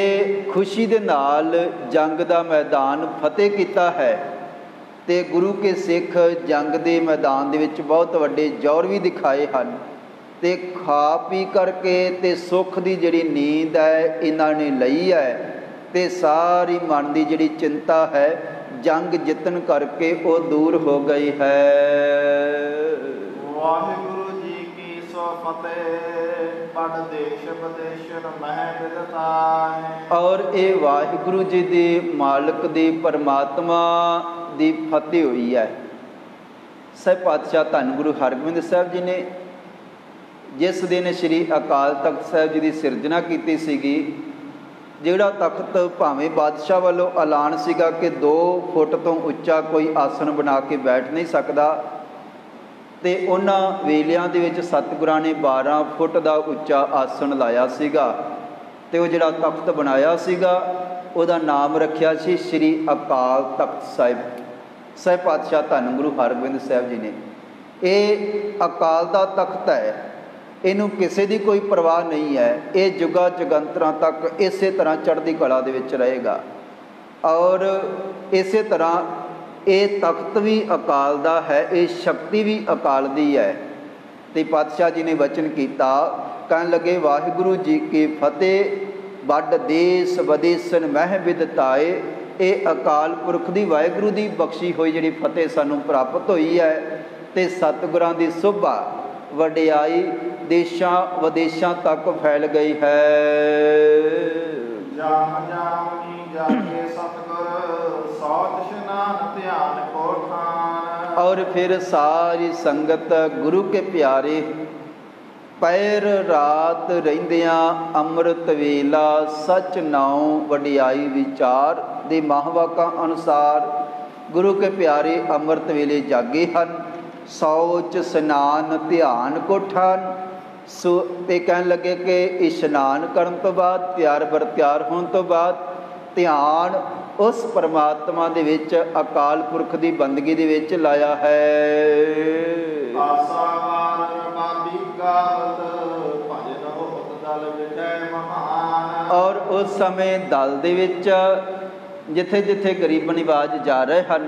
ਖੁਸ਼ੀ ਦੇ ਨਾਲ ਜੰਗ ਦਾ ਮੈਦਾਨ ਫਤਿਹ ਕੀਤਾ ਹੈ ਤੇ ਗੁਰੂ ਕੇ ਸਿੱਖ ਜੰਗ ਦੇ ਮੈਦਾਨ ਦੇ ਵਿੱਚ ਬਹੁਤ ਵੱਡੇ ਜੌਹਰ ਵੀ ਦਿਖਾਏ ਹਨ। ਤੇ ਖਾ ਪੀ ਕਰਕੇ ਤੇ ਸੁੱਖ ਦੀ ਜਿਹੜੀ ਨੀਂਦ ਹੈ ਇਹਨਾਂ ਨੇ ਲਈ ਹੈ ਤੇ ਸਾਰੀ ਮਨ ਦੀ ਜਿਹੜੀ ਚਿੰਤਾ ਹੈ ਜੰਗ ਜਿੱਤਣ ਕਰਕੇ ਉਹ ਦੂਰ ਹੋ ਗਈ ਹੈ। ਵਾਹਿਗੁਰੂ ਜੀ ਕੀ ਸੋ ਫਤਿਹ। बड़ देश विदेश मह विदताए। और ये वाहिगुरु जी दी मालिक दी परमात्मा दी फतेह हुई है। सह पातशाह धन गुरु हरगोबिंद साहब जी ने जिस दिन श्री अकाल तख्त साहब जी की सिरजना की सीगी, जिहड़ा तख्त भावें बादशाह वालों ऐलान सीगा कि 2 फुट तो उच्चा कोई आसन बना के बैठ नहीं सकता, तो उन्होंने वेलियां दे विच सतगुरां ने 12 फुट का उच्चा आसन लाया सीगा, ते वो जिहड़ा तख्त बनाया सीगा उहदा नाम रखिया सी श्री अकाल तख्त साहिब। सह पातशाह धन गुरु हरगोबिंद साहब जी ने ये अकाल का तख्त है, इनू किसी की कोई परवाह नहीं है, ये जुगा जगंतरां तक इस तरह चढ़ती कला दे विच रहेगा। और इस तरह ये तख्त भी अकाल दा है, ये शक्ति भी अकाल दी है। तो पातशाह जी ने वचन किया, कहन लगे वाहिगुरु जी की फतेह, बड़ देश विदेशन मह विदताए। ये अकाल पुरख की वाहिगुरु की बख्शी हुई जी फतेह सानू प्राप्त हुई है, तो सतगुरां की शोभा वडियाई देशां विदेशां तक फैल गई है। जाम जामनी जाके सतगुर सौत स्नान ध्यान को ठान। और फिर सारी संगत गुरु के प्यारे पैर रात रहिंदियां अमृत वेला सच नाउ वडियाई विचार दे महावाकां अनुसार गुरु के प्यारे अमृत वेले जागे हन। सौच स्नान ध्यान को ठान। सो ते कहन लगे कि इशनान करन तो बाद तैयार बर तैयार होने तो बाद ध्यान उस परमात्मा दे विच अकाल पुरख की बंदगी दे विच लाया है। और उस समय दल दे विच जिथे जिथे गरीब निवाज जा रहे हैं,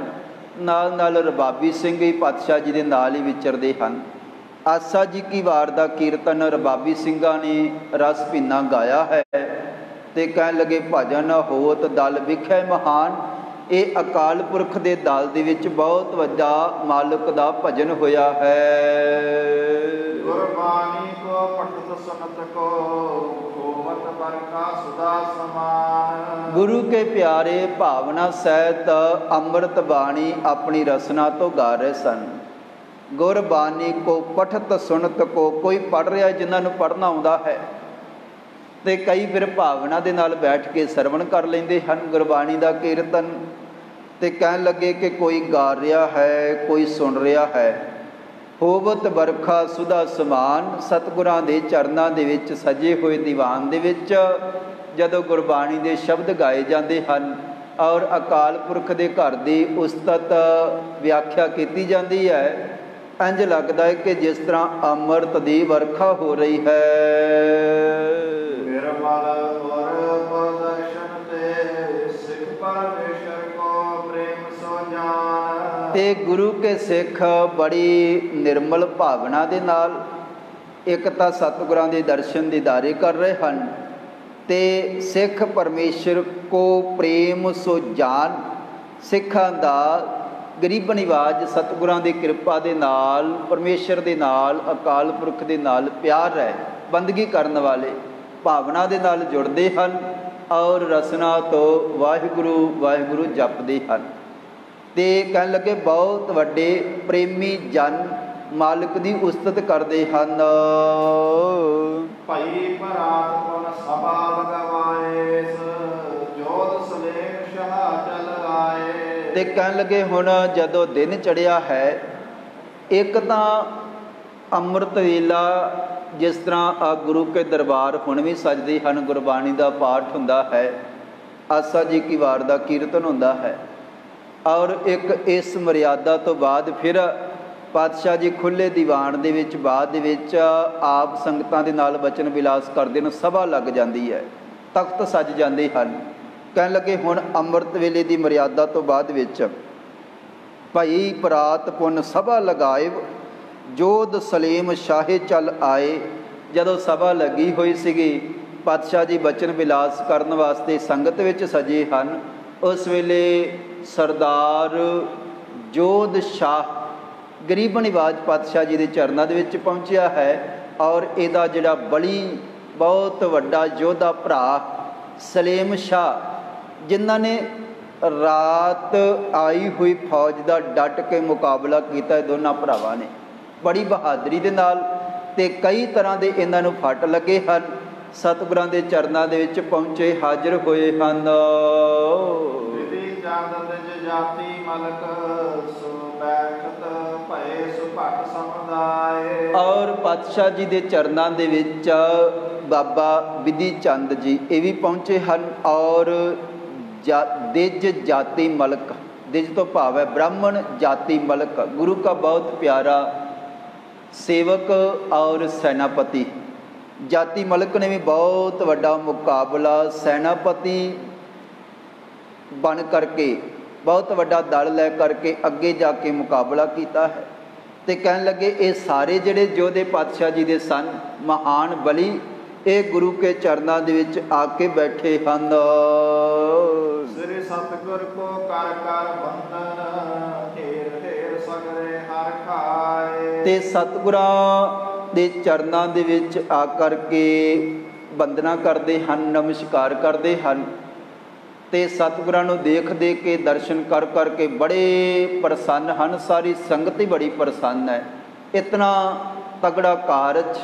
नाल नाल रबाबी सिंह भी पातशाह जी के नाल ही विचरते हैं। आसा जी की वार का कीर्तन रबाबी सिंघां ने रस भीना गाया है, तो कहन लगे भजन होत दल विखै महान। ये अकाल पुरख के दल दे विच बहुत वड्डा मालिक का भजन होया है। गुरबाणी को पठत सुनत को होवत बरखा सुधा समान। गुरु के प्यारे भावना सहित अमृत बाणी अपनी रसना तो गा रहे सन। गुरबाणी को पठत सुनत को कोई पढ़ रहा है, जिन्होंने पढ़ना आता है, तो कई फिर भावना के नाल बैठ के सरवण कर लेंदे हन गुरबाणी का कीर्तन। तो कहन लगे कि कोई गा रहा है, कोई सुन रहा है। होवत बरखा सुधा समान। सतगुरां दे चरनां दे विच सजे हुए दीवान दे विच जदों गुरबाणी दे शब्द गाए जाते हैं और अकाल पुरख के घर की उस्तत व्याख्या की जाती है, इंज लगता है कि जिस तरह अमृत की वर्खा हो रही है। ते गुरु के सिख बड़ी निर्मल भावना दे नाल एक तां सतगुरां दे दर्शन दीदारे कर रहे हैं, ते सिख परमेश्वर को प्रेम सो जान। सिखां दा गरीब निवाज सतगुरां दी कृपा दे नाल परमेश्वर दे नाल अकाल पुरख दे नाल प्यार है। बंदगी करन वाले भावना दे नाल जुड़दे हन और रसना तो वाहिगुरु वाहिगुरु जपदे हन। ते कहन लगे बहुत वड्डे प्रेमी जन मालिक दी उस्तत करदे हन। भाई परात पुन सभा लगवाएस जोध सलेम शाह चल आए। ते कहन लगे हुण जदों दिन चढ़िया है, एक तां अमृत वेला जिस तरह गुरु के दरबार हुण भी सजदे हन, गुरबाणी का पाठ हुंदा है, आसा जी की वार का कीर्तन हुंदा है। और एक इस मर्यादा तो बाद फिर पातशाह जी खुले दीवान दे विच बाद दे विच आप संगतां दे नाल वचन विलास करदे न, सभा लग जाती है, तख्त सज जाते हैं। कहन लगे हुण अमृत वेले की मर्यादा तो बाद विच भाई परात पुन सभा लगाए जोध सलेम शाहे चल आए। जदों सभा लगी हुई सीगी, पातशाह जी वचन विलास करन वास्ते संगत विच सजे हन, उस वेले सरदार जोध शाह गरीब निवाज पातशाह जी के चरणों के पहुँचा है। ਔਰ ਇਹਦਾ ਜਿਹੜਾ ਬਲੀ ਬਹੁਤ ਵੱਡਾ ਯੋਧਾ ਭਰਾ ਸਲੇਮ ਸ਼ਾਹ, ਜਿਨ੍ਹਾਂ ਨੇ ਰਾਤ ਆਈ ਹੋਈ ਫੌਜ ਦਾ ਡਟ ਕੇ ਮੁਕਾਬਲਾ ਕੀਤਾ। ਦੋਨਾਂ ਭਰਾਵਾਂ ਨੇ ਬੜੀ ਬਹਾਦਰੀ ਦੇ ਨਾਲ, ਤੇ ਕਈ ਤਰ੍ਹਾਂ ਦੇ ਇਹਨਾਂ ਨੂੰ ਫੱਟ ਲੱਗੇ ਹਨ। ਸਤਿਗੁਰਾਂ ਦੇ ਚਰਨਾਂ ਦੇ ਵਿੱਚ ਪਹੁੰਚੇ, ਹਾਜ਼ਰ ਹੋਏ ਹਨ। ਜਾਤੀ ਮਲਕ ਸੋ ਬੈਠਤ ਭਏ ਸੁਭਟ ਸਮੁਦਾਏ। ਔਰ ਪਾਤਸ਼ਾਹ ਜੀ ਦੇ ਚਰਨਾਂ ਦੇ ਵਿੱਚ ਬਾਬਾ ਵਿਧੀ ਚੰਦ ਜੀ ਇਹ ਵੀ ਪਹੁੰਚੇ ਹਨ। ਔਰ ਦਿਜ ਜਾਤੀ ਮਲਕ, ਦਿਜ ਤੋਂ ਭਾਵ ਹੈ ਬ੍ਰਾਹਮਣ, ਜਾਤੀ ਮਲਕ ਗੁਰੂ का बहुत प्यारा सेवक और सेनापति। जाति मलक ने भी बहुत वड्डा मुकाबला सेनापति बन करके, बहुत वड्डा दल लै करके अगे जाके मुकाबला किया है। तो कहन लगे ये सारे जिहड़े योधे पातशाह जी दे सन, महान बली, ये गुरु के चरणों दे विच आके बैठे हन। श्री सतगुर को कर कर बंधन, ढेर ढेर सगरे हर खाए। ते सतगुरां दे चरणों दे विच आ करके वंदना करते हैं, नमस्कार करते हैं। ते सतगुरां नूं देख देख के दर्शन कर करके बड़े प्रसन्न हैं। सारी संगत ही बड़ी प्रसन्न है। इतना तगड़ा कारज,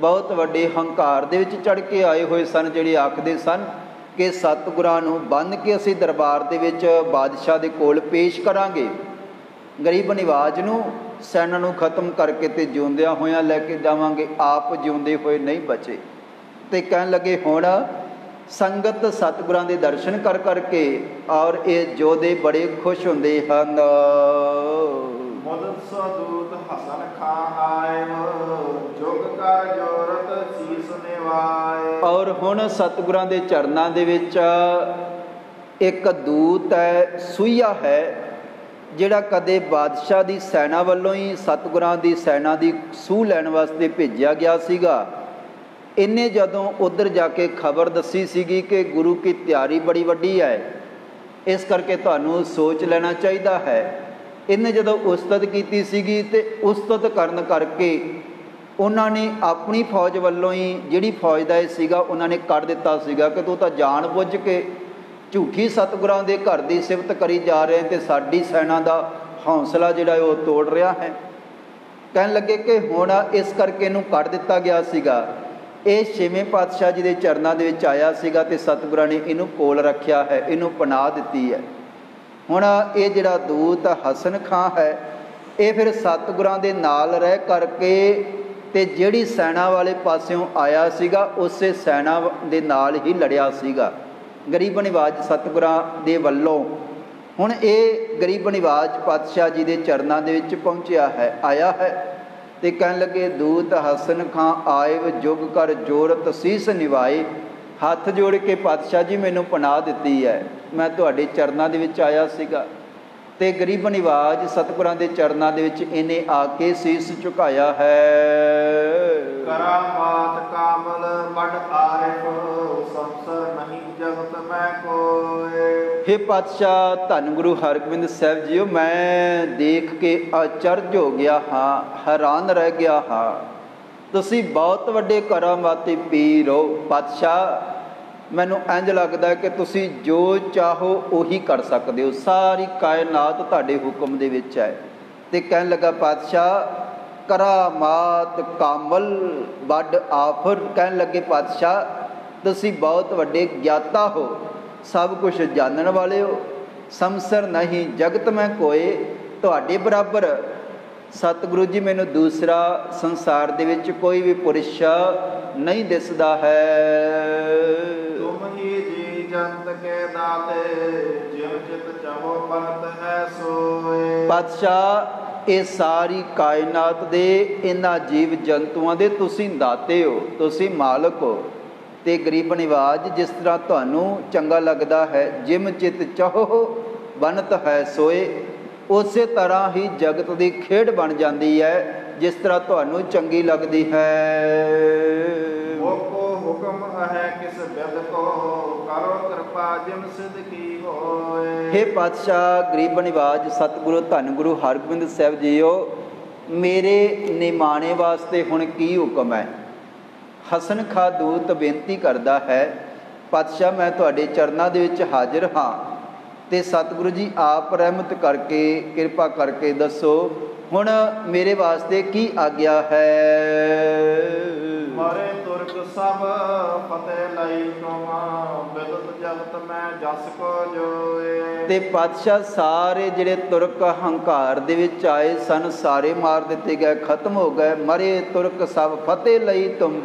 बहुत वड्डे हंकार दे विच चढ़ के आए हुए सन, जिहड़े आखदे सन कि सतगुरां नूं बंध के असीं दरबार दे विच बादशाह दे कोल पेश करांगे। गरीब निवाज नूं सैना नूं खत्म करके ते जिउंदियां होइयां लैके जावांगे, आप जिउंदे होए नहीं बचे। ते कहण लगे हुण संगत सतगुरां दे दर्शन कर करके और ये जोधे बड़े खुश हुंदे हन। मुदत सदूत हसन खां आए, जुग कर जोरत सीस निवाए। और हुण सतगुरां दे चरनां दे विच एक दूत है, सूया है, जिहड़ा कदे बादशाह दी सैना वल्लों ही सतगुरां दी सैना दी सूह लैण वास्ते भेजिया गया सीगा। इन्हें जदों उधर जाके खबर दसी सीगी कि गुरु की तैयारी बड़ी वड्डी है, इस करके तुहानूं सोच लेना चाहिदा है। इन्हें जदों उस्तत कीती सीगी ते उस्तत करन करके उन्होंने अपनी फौज वल्लों ही जिहड़ी फौज दा सीगा उन्होंने कढ़ दिता सीगा कि तू तां जान बुझ के झूठी सतगुरां दे घर दी सिफत करी जा रहे ते साडी सैना दा हौसला जिहड़ा वो तोड़ रहा है। कहन लगे कि हुण इस करके इहनूं कढ़ दिता गया सीगा। ये छेवें पातशाह जी के चरणों के विच आया सीगा ते सतगुरां ने इनू कोल रखिया है, इनू पनाह दिती है। हुण ये जिहड़ा दूत हसन खां है, ये फिर सतगुरां दे नाल रह करके ते जिहड़ी सैना वाले पासियों आया सीगा उसे सैना दे नाल ही लड़िया सीगा। गरीब निवाज सतगुरां दे वल्लों हुण ये गरीब निवाज पातशाह जी के चरणों के विच पहुँचिया है, आया है। ते कहन लगे दूत हसन खां आए, जुग कर जोरत सीस निवाए। हाथ जोड़ के पातशाह जी मैनू पनाह दिती है, मैं तुहाडे चरणों के विच आया सीगा। ते गरीब निवाज सतगुरां दे चरणों के विच इन्हें आके सीस झुकाया है। करामात कामल बड़ आरिफ, संसर नहीं जगत मैं कोय। हे पातशाह धन गुरु हरगोबिंद साहिब जीओ, मैं देख के अचरज हो गया हाँ, हैरान रह गया हाँ। तुसी बहुत वड्डे करामाती पीर हो पातशाह। मैनू इंज लगता है कि तुसी जो चाहो उही कर सकते हो, सारी कायनात तुहाडे हुक्म दे विच है। ते कहन लगा पातशाह करामात कामल बड़ आफर। कहन लगे पातशाह तुसी बहुत वड्डे ज्ञाता हो, सब कुछ जानन वाले हो, समसर नहीं जगत में कोई तुहाडे बराबर। सतगुरु जी मैनू दूसरा संसार दे विच कोई भी पुरुष नहीं दिसदा है। तुम ही जी जंत के दाते, जिव चित चाहो बनत है सोए। पातशाह ये सारी कायनात दे इन्हां जीव जंतुआं दे तुसीं दाते हो, तुसीं मालक हो। ते गरीब निवाज जिस तरह तुहानूं चंगा लगदा है, जिम चित चाहो बनत है सोए, उस तरह ही जगत की खेड बन जाती है जिस तरह तुहानूं चंगी लगती है। को हुक्म है किस बिद को, करो कृपा जिम सिद्ध की होए। हे पातशाह गरीब निवाज सतगुरु धन गुरु हरगोबिंद साहिब जीओ, ਮੇਰੇ ਨਿਮਾਣੇ ਵਾਸਤੇ ਹੁਣ ਕੀ ਹੁਕਮ ਹੈ। ਹਸਨ ਖਾਂ ਦੂਤ ਬੇਨਤੀ ਕਰਦਾ ਹੈ, ਪਾਤਸ਼ਾਹ ਮੈਂ ਤੁਹਾਡੇ ਚਰਨਾਂ ਦੇ ਵਿੱਚ ਹਾਜ਼ਰ ਹਾਂ, ਅਤੇ ਸਤਿਗੁਰੂ ਜੀ ਆਪ ਰਹਿਮਤ ਕਰਕੇ ਕਿਰਪਾ ਕਰਕੇ ਦੱਸੋ ਹੁਣ ਮੇਰੇ ਵਾਸਤੇ ਕੀ ਆਗਿਆ ਹੈ। ਮਾਰੇ ਤੁਰਕ ਸਭ ਫਤਿਹ ਲਈ ਤੁਮ, ਬਿਦਤ ਜਗਤ ਮੈਂ ਜਸ ਕੋ ਜੋਏ। ਤੇ ਪਾਤਸ਼ਾਹ ਸਾਰੇ ਜਿਹੜੇ ਤੁਰਕ ਹੰਕਾਰ ਦੇ ਵਿੱਚ ਆਏ ਸਨ ਸਾਰੇ ਮਾਰ ਦਿੱਤੇ ਗਏ, ਖਤਮ ਹੋ ਗਏ। ਮਰੇ ਤੁਰਕ ਸਭ ਫਤਿਹ ਲਈ ਤੁਮ,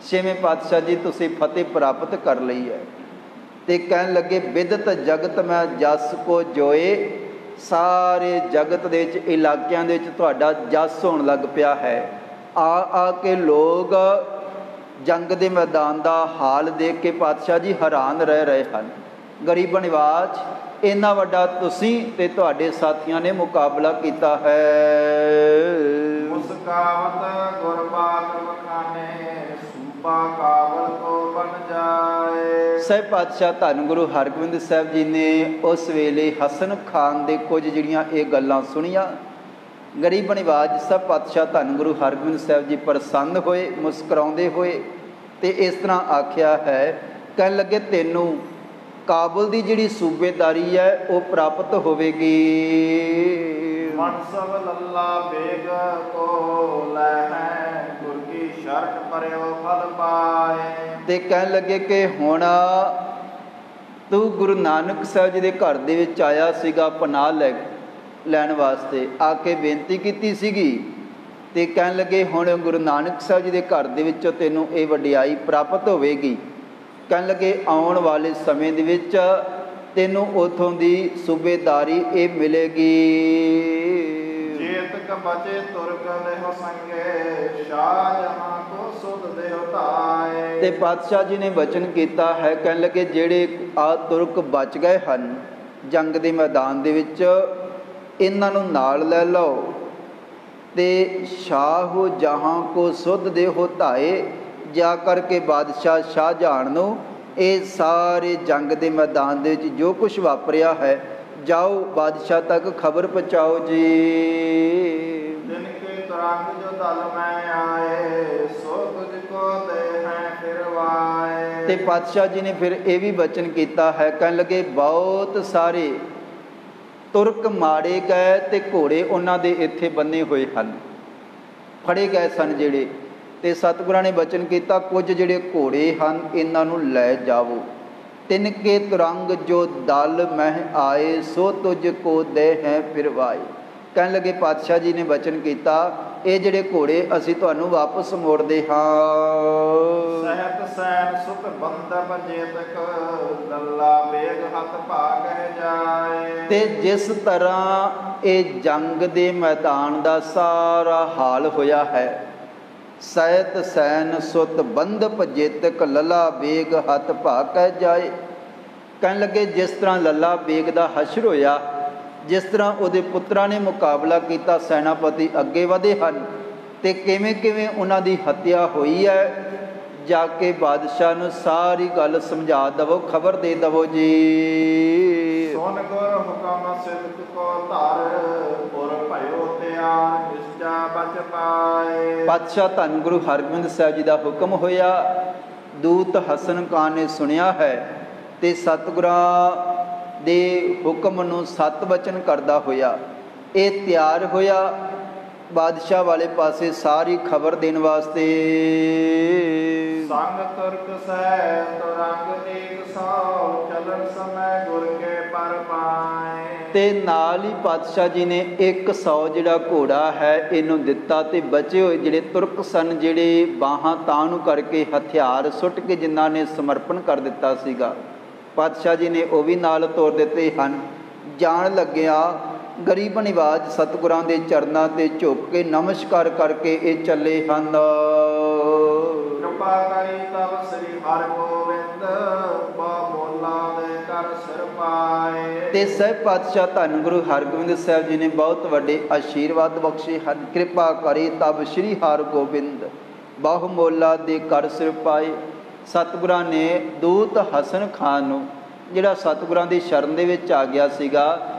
ਛੇਵੇਂ ਪਾਤਸ਼ਾਹ ਜੀ ਤੁਸੀਂ ਫਤਿਹ ਪ੍ਰਾਪਤ ਕਰ ਲਈ ਹੈ। ਤੇ ਕਹਿਣ ਲੱਗੇ ਬਿਦਤ ਜਗਤ ਮੈਂ ਜਸ ਕੋ ਜੋਏ, ਸਾਰੇ ਜਗਤ ਦੇ ਵਿੱਚ ਇਲਾਕਿਆਂ ਦੇ ਵਿੱਚ ਤੁਹਾਡਾ ਜਸ ਹੋਣ ਲੱਗ ਪਿਆ ਹੈ। ਆ ਕੇ ਲੋਕ ਜੰਗ ਦੇ ਮੈਦਾਨ ਦਾ ਹਾਲ ਦੇਖ ਕੇ ਪਾਤਸ਼ਾਹ ਜੀ ਹੈਰਾਨ ਰਹਿ ਰਹੇ ਹਨ। ਗਰੀਬ ਨਿਵਾਜ ਇੰਨਾ ਵੱਡਾ ਤੁਸੀਂ ਤੇ ਤੁਹਾਡੇ ਸਾਥੀਆਂ ਨੇ ਮੁਕਾਬਲਾ ਕੀਤਾ ਹੈ। ਮੁਸਕਾਵਤ ਗੁਰਬਾਤ ਬਖਾਨੇ, ਸੂਬਾ ਕਾਬਲ ਕੋ ਬਣ ਜਾਏ। ਸਾਹਿਬ ਪਾਤਸ਼ਾਹ ਧੰਨ ਗੁਰੂ ਹਰਗੋਬਿੰਦ ਸਾਹਿਬ ਜੀ ਨੇ ਉਸ ਵੇਲੇ ਹਸਨ ਖਾਨ ਦੇ ਕੁਝ ਜਿਹੜੀਆਂ ਇਹ ਗੱਲਾਂ ਸੁਣੀਆਂ। ਗਰੀਬ ਨਿਵਾਜ ਸਾਹਿਬ ਪਾਤਸ਼ਾਹ ਧੰਨ ਗੁਰੂ ਹਰਗੋਬਿੰਦ ਸਾਹਿਬ ਜੀ ਪ੍ਰਸੰਨ ਹੋਏ, ਮੁਸਕਰਾਉਂਦੇ ਹੋਏ, ਤੇ ਇਸ ਤਰ੍ਹਾਂ ਆਖਿਆ ਹੈ, ਕਹਿਣ ਲੱਗੇ ਤੈਨੂੰ ਕਾਬੁਲ ਦੀ ਜਿਹੜੀ ਸੂਬੇਦਾਰੀ ਹੈ ਉਹ ਪ੍ਰਾਪਤ ਹੋਵੇਗੀ। ਮਨਸਬ ਲੱਲਾ ਬੇਗ ਕੋ ਲੈ, ਗੁਰ ਕੀ ਸ਼ਰਤ ਪਰਿਓ ਫਲ ਪਾਏ। ਤੇ ਕਹਿਣ ਲੱਗੇ ਕਿ ਹੁਣ ਤੂੰ ਗੁਰੂ ਨਾਨਕ ਸਾਹਿਬ ਜੀ ਦੇ ਘਰ ਦੇ ਵਿੱਚ ਆਇਆ ਸੀਗਾ ਪਨਾਹ ਲੈਣ ਵਾਸਤੇ, ਆ ਕੇ ਬੇਨਤੀ ਕੀਤੀ ਸੀਗੀ। ਤੇ ਕਹਿਣ ਲੱਗੇ ਹੁਣ ਗੁਰੂ ਨਾਨਕ ਸਾਹਿਬ ਜੀ ਦੇ ਘਰ ਦੇ ਵਿੱਚੋਂ ਤੈਨੂੰ ਇਹ ਵਡਿਆਈ ਪ੍ਰਾਪਤ ਹੋਵੇਗੀ। ਕਹਿਣ ਲੱਗੇ ਆਉਣ ਵਾਲੇ ਸਮੇਂ ਦੇ ਵਿੱਚ ਤੈਨੂੰ ਉੱਥੋਂ ਦੀ ਸੂਬੇਦਾਰੀ ਇਹ ਮਿਲੇਗੀ। ਜੇਤਕ ਬਚੇ ਤੁਰਕ ਦੇਹੁ ਸੰਗੇ, ਸ਼ਾਹ ਜਹਾਂ ਕੋ ਸੁਧ ਦੇਹੁ ਧਾਏ। ਤੇ ਪਾਤਸ਼ਾਹ ਜੀ ਨੇ ਵਚਨ ਕੀਤਾ ਹੈ, ਕਹਿਣ ਲੱਗੇ ਜਿਹੜੇ ਆ ਤੁਰਕ ਬਚ ਗਏ ਹਨ ਜੰਗ ਦੇ ਮੈਦਾਨ ਦੇ ਵਿੱਚ, ਇਹਨਾਂ ਨੂੰ ਨਾਲ ਲੈ ਲਓ ਤੇ ਸ਼ਾਹ ਜਹਾਂ ਕੋ ਸੁਧ ਦੇਹੁ ਧਾਏ, ਜਾ ਕਰਕੇ ਬਾਦਸ਼ਾਹ ਸ਼ਾਹਜਹਾਨ ਨੂੰ ਇਹ ਸਾਰੇ ਜੰਗ ਦੇ ਮੈਦਾਨ ਦੇ ਵਿੱਚ ਜੋ ਕੁਛ ਵਾਪਰਿਆ ਹੈ ਜਾਓ ਬਾਦਸ਼ਾਹ ਤੱਕ ਖਬਰ ਪਹੁੰਚਾਓ ਜੀ। ਦਿਨ ਕੇ ਤੁਰੰਗ ਜੋ ਦਲ ਮੈਂ ਆਏ, ਸੋ ਤੁਝ ਕੋ ਦੇ ਹੈ ਫਿਰਵਾਏ। ਤੇ ਪਾਤਸ਼ਾਹ ਜੀ ਨੇ ਫਿਰ ਇਹ ਵੀ ਬਚਨ ਕੀਤਾ ਹੈ, ਕਹਿਣ ਲੱਗੇ ਬਹੁਤ ਸਾਰੇ ਤੁਰਕ ਮਾਰੇ ਗਏ ਤੇ ਘੋੜੇ ਉਹਨਾਂ ਦੇ ਇੱਥੇ ਬੰਨੇ ਹੋਏ ਹਨ, ਫੜੇ ਗਏ ਸਨ ਜਿਹੜੇ। ਤੇ ਸਤਿਗੁਰਾਂ ਨੇ ਬਚਨ ਕੀਤਾ ਕੁਝ ਜਿਹੜੇ ਘੋੜੇ ਹਨ ਇਹਨਾਂ ਨੂੰ ਲੈ ਜਾਵੋ। ਤਿਨ ਕੇ ਤੁਰੰਗ ਜੋ ਦਲ ਮਹਿ ਆਏ, ਸੋ ਤੁਝ ਕੋ ਦੇ ਹੈ ਫਿਰਵਾਏ। ਕਹਿਣ ਲੱਗੇ ਪਾਤਸ਼ਾਹ ਜੀ ਨੇ ਬਚਨ ਕੀਤਾ ਇਹ ਜਿਹੜੇ ਘੋੜੇ ਅਸੀਂ ਤੁਹਾਨੂੰ ਵਾਪਸ ਮੋੜਦੇ ਹਾਂ। ਸਹਿਤ ਸੈਨ ਸੁਖ ਬੰਦਪ ਜੇਤਕ, ਲੱਲਾ ਬੇਗ ਹੱਥ ਭਾਗ ਜਾਏ। ਤੇ ਜਿਸ ਤਰ੍ਹਾਂ ਇਹ ਜੰਗ ਦੇ ਮੈਦਾਨ ਦਾ ਸਾਰਾ ਹਾਲ ਹੋਇਆ ਹੈ, ਸਹਿਤ ਸੈਨ ਸੁਤ ਬੰਦਪ ਜੇਤਕ, ਲੱਲਾ ਬੇਗ ਹੱਥ ਭਾਗ ਕਹਿ ਜਾਏ। ਕਹਿਣ ਲੱਗੇ ਜਿਸ ਤਰ੍ਹਾਂ ਲੱਲਾ ਬੇਗ ਦਾ ਹਸ਼ਰ ਹੋਇਆ, ਜਿਸ ਤਰ੍ਹਾਂ ਉਹਦੇ ਪੁੱਤਰਾਂ ਨੇ ਮੁਕਾਬਲਾ ਕੀਤਾ, ਸੈਨਾਪਤੀ ਅੱਗੇ ਵਧੇ ਹਨ ਤੇ ਕਿਵੇਂ ਕਿਵੇਂ ਉਹਨਾਂ ਦੀ ਹੱਤਿਆ ਹੋਈ ਹੈ, ਜਾ ਕੇ ਬਾਦਸ਼ਾਹ ਨੂੰ ਸਾਰੀ ਗੱਲ ਸਮਝਾ ਦੇਵੋ, ਖਬਰ ਦੇ ਦੇਵੋ ਜੀ। ਸੁਨ ਗੁਰ ਹੁਕਮ ਸਿਦਕ ਕੋ ਧਰ, ਪੁਰ ਭਇਓ ਤਿਆਰ ਨਿਸ਼ਚਾ ਬਚ ਪਾਏ। ਪਾਤਸ਼ਾਹ ਧੰਨ ਗੁਰੂ ਹਰਗੋਬਿੰਦ ਸਾਹਿਬ ਜੀ ਦਾ ਹੁਕਮ ਹੋਇਆ, ਦੂਤ ਹਸਨ ਖਾਨ ਨੇ ਸੁਣਿਆ ਹੈ ਤੇ ਸਤਿਗੁਰਾਂ ਦੇ ਹੁਕਮ ਨੂੰ ਸਤ ਵਚਨ ਕਰਦਾ ਹੋਇਆ ਇਹ ਤਿਆਰ ਹੋਇਆ ਬਾਦਸ਼ਾਹ ਵਾਲੇ ਪਾਸੇ ਸਾਰੀ ਖਬਰ ਦੇਣ ਵਾਸਤੇ। ਸੰਗ ਤੁਰਕ ਸਹਿ ਤੁਰੰਗ ਏਕ ਸੌ, ਚਲਨ ਸਮੈ ਗੁਰ ਕੇ ਪਰ ਪਾਏ। ਤੇ ਨਾਲ ਹੀ ਪਾਤਸ਼ਾਹ ਜੀ ਨੇ 100 ਜਿਹੜਾ ਘੋੜਾ ਹੈ ਇਹਨੂੰ ਦਿੱਤਾ ਤੇ ਬਚੇ ਹੋਏ ਜਿਹੜੇ ਤੁਰਕ ਸਨ, ਜਿਹੜੇ ਬਾਹਾਂ ਤਾਂ ਨੂੰ ਕਰਕੇ ਹਥਿਆਰ ਸੁੱਟ ਕੇ ਜਿਨ੍ਹਾਂ ਨੇ ਸਮਰਪਣ ਕਰ ਦਿੱਤਾ ਸੀਗਾ, ਪਾਤਸ਼ਾਹ ਜੀ ਨੇ ਉਹ ਵੀ ਨਾਲ ਤੋਰ ਦਿੱਤੇ ਹਨ। ਜਾਣ ਲੱਗਿਆ ਗਰੀਬ ਨਿਵਾਜ ਸਤਿਗੁਰਾਂ ਦੇ ਚਰਨਾਂ 'ਤੇ ਝੁਕ ਕੇ ਨਮਸਕਾਰ ਕਰਕੇ ਇਹ ਚੱਲੇ ਹਨ। ਕਿਰਪਾ ਕਰੀ ਤਬ ਸ੍ਰੀ ਹਰਿਗੋਬਿੰਦ, ਬਾਮੋਲਾ ਦੇ ਕਰ ਸਿਰ ਪਾਏ। ਤੇ ਸਾਹਿਬ ਪਾਤਸ਼ਾਹ ਧੰਨ ਗੁਰੂ ਹਰਗੋਬਿੰਦ ਸਾਹਿਬ ਜੀ ਨੇ ਬਹੁਤ ਵੱਡੇ ਆਸ਼ੀਰਵਾਦ ਬਖਸ਼ੇ ਹਨ। ਕਿਰਪਾ ਕਰੀ ਤਬ ਸ੍ਰੀ ਹਰਿਗੋਬਿੰਦ, ਬਾਹਮੋਲਾ ਦੇ ਕਰ ਸਿਰ ਪਾਏ। ਸਤਿਗੁਰਾਂ ਨੇ ਦੂਤ ਹਸਨ ਖਾਨ ਨੂੰ ਜਿਹੜਾ ਸਤਿਗੁਰਾਂ ਦੀ ਸ਼ਰਨ ਦੇ ਵਿੱਚ ਆ ਗਿਆ ਸੀਗਾ,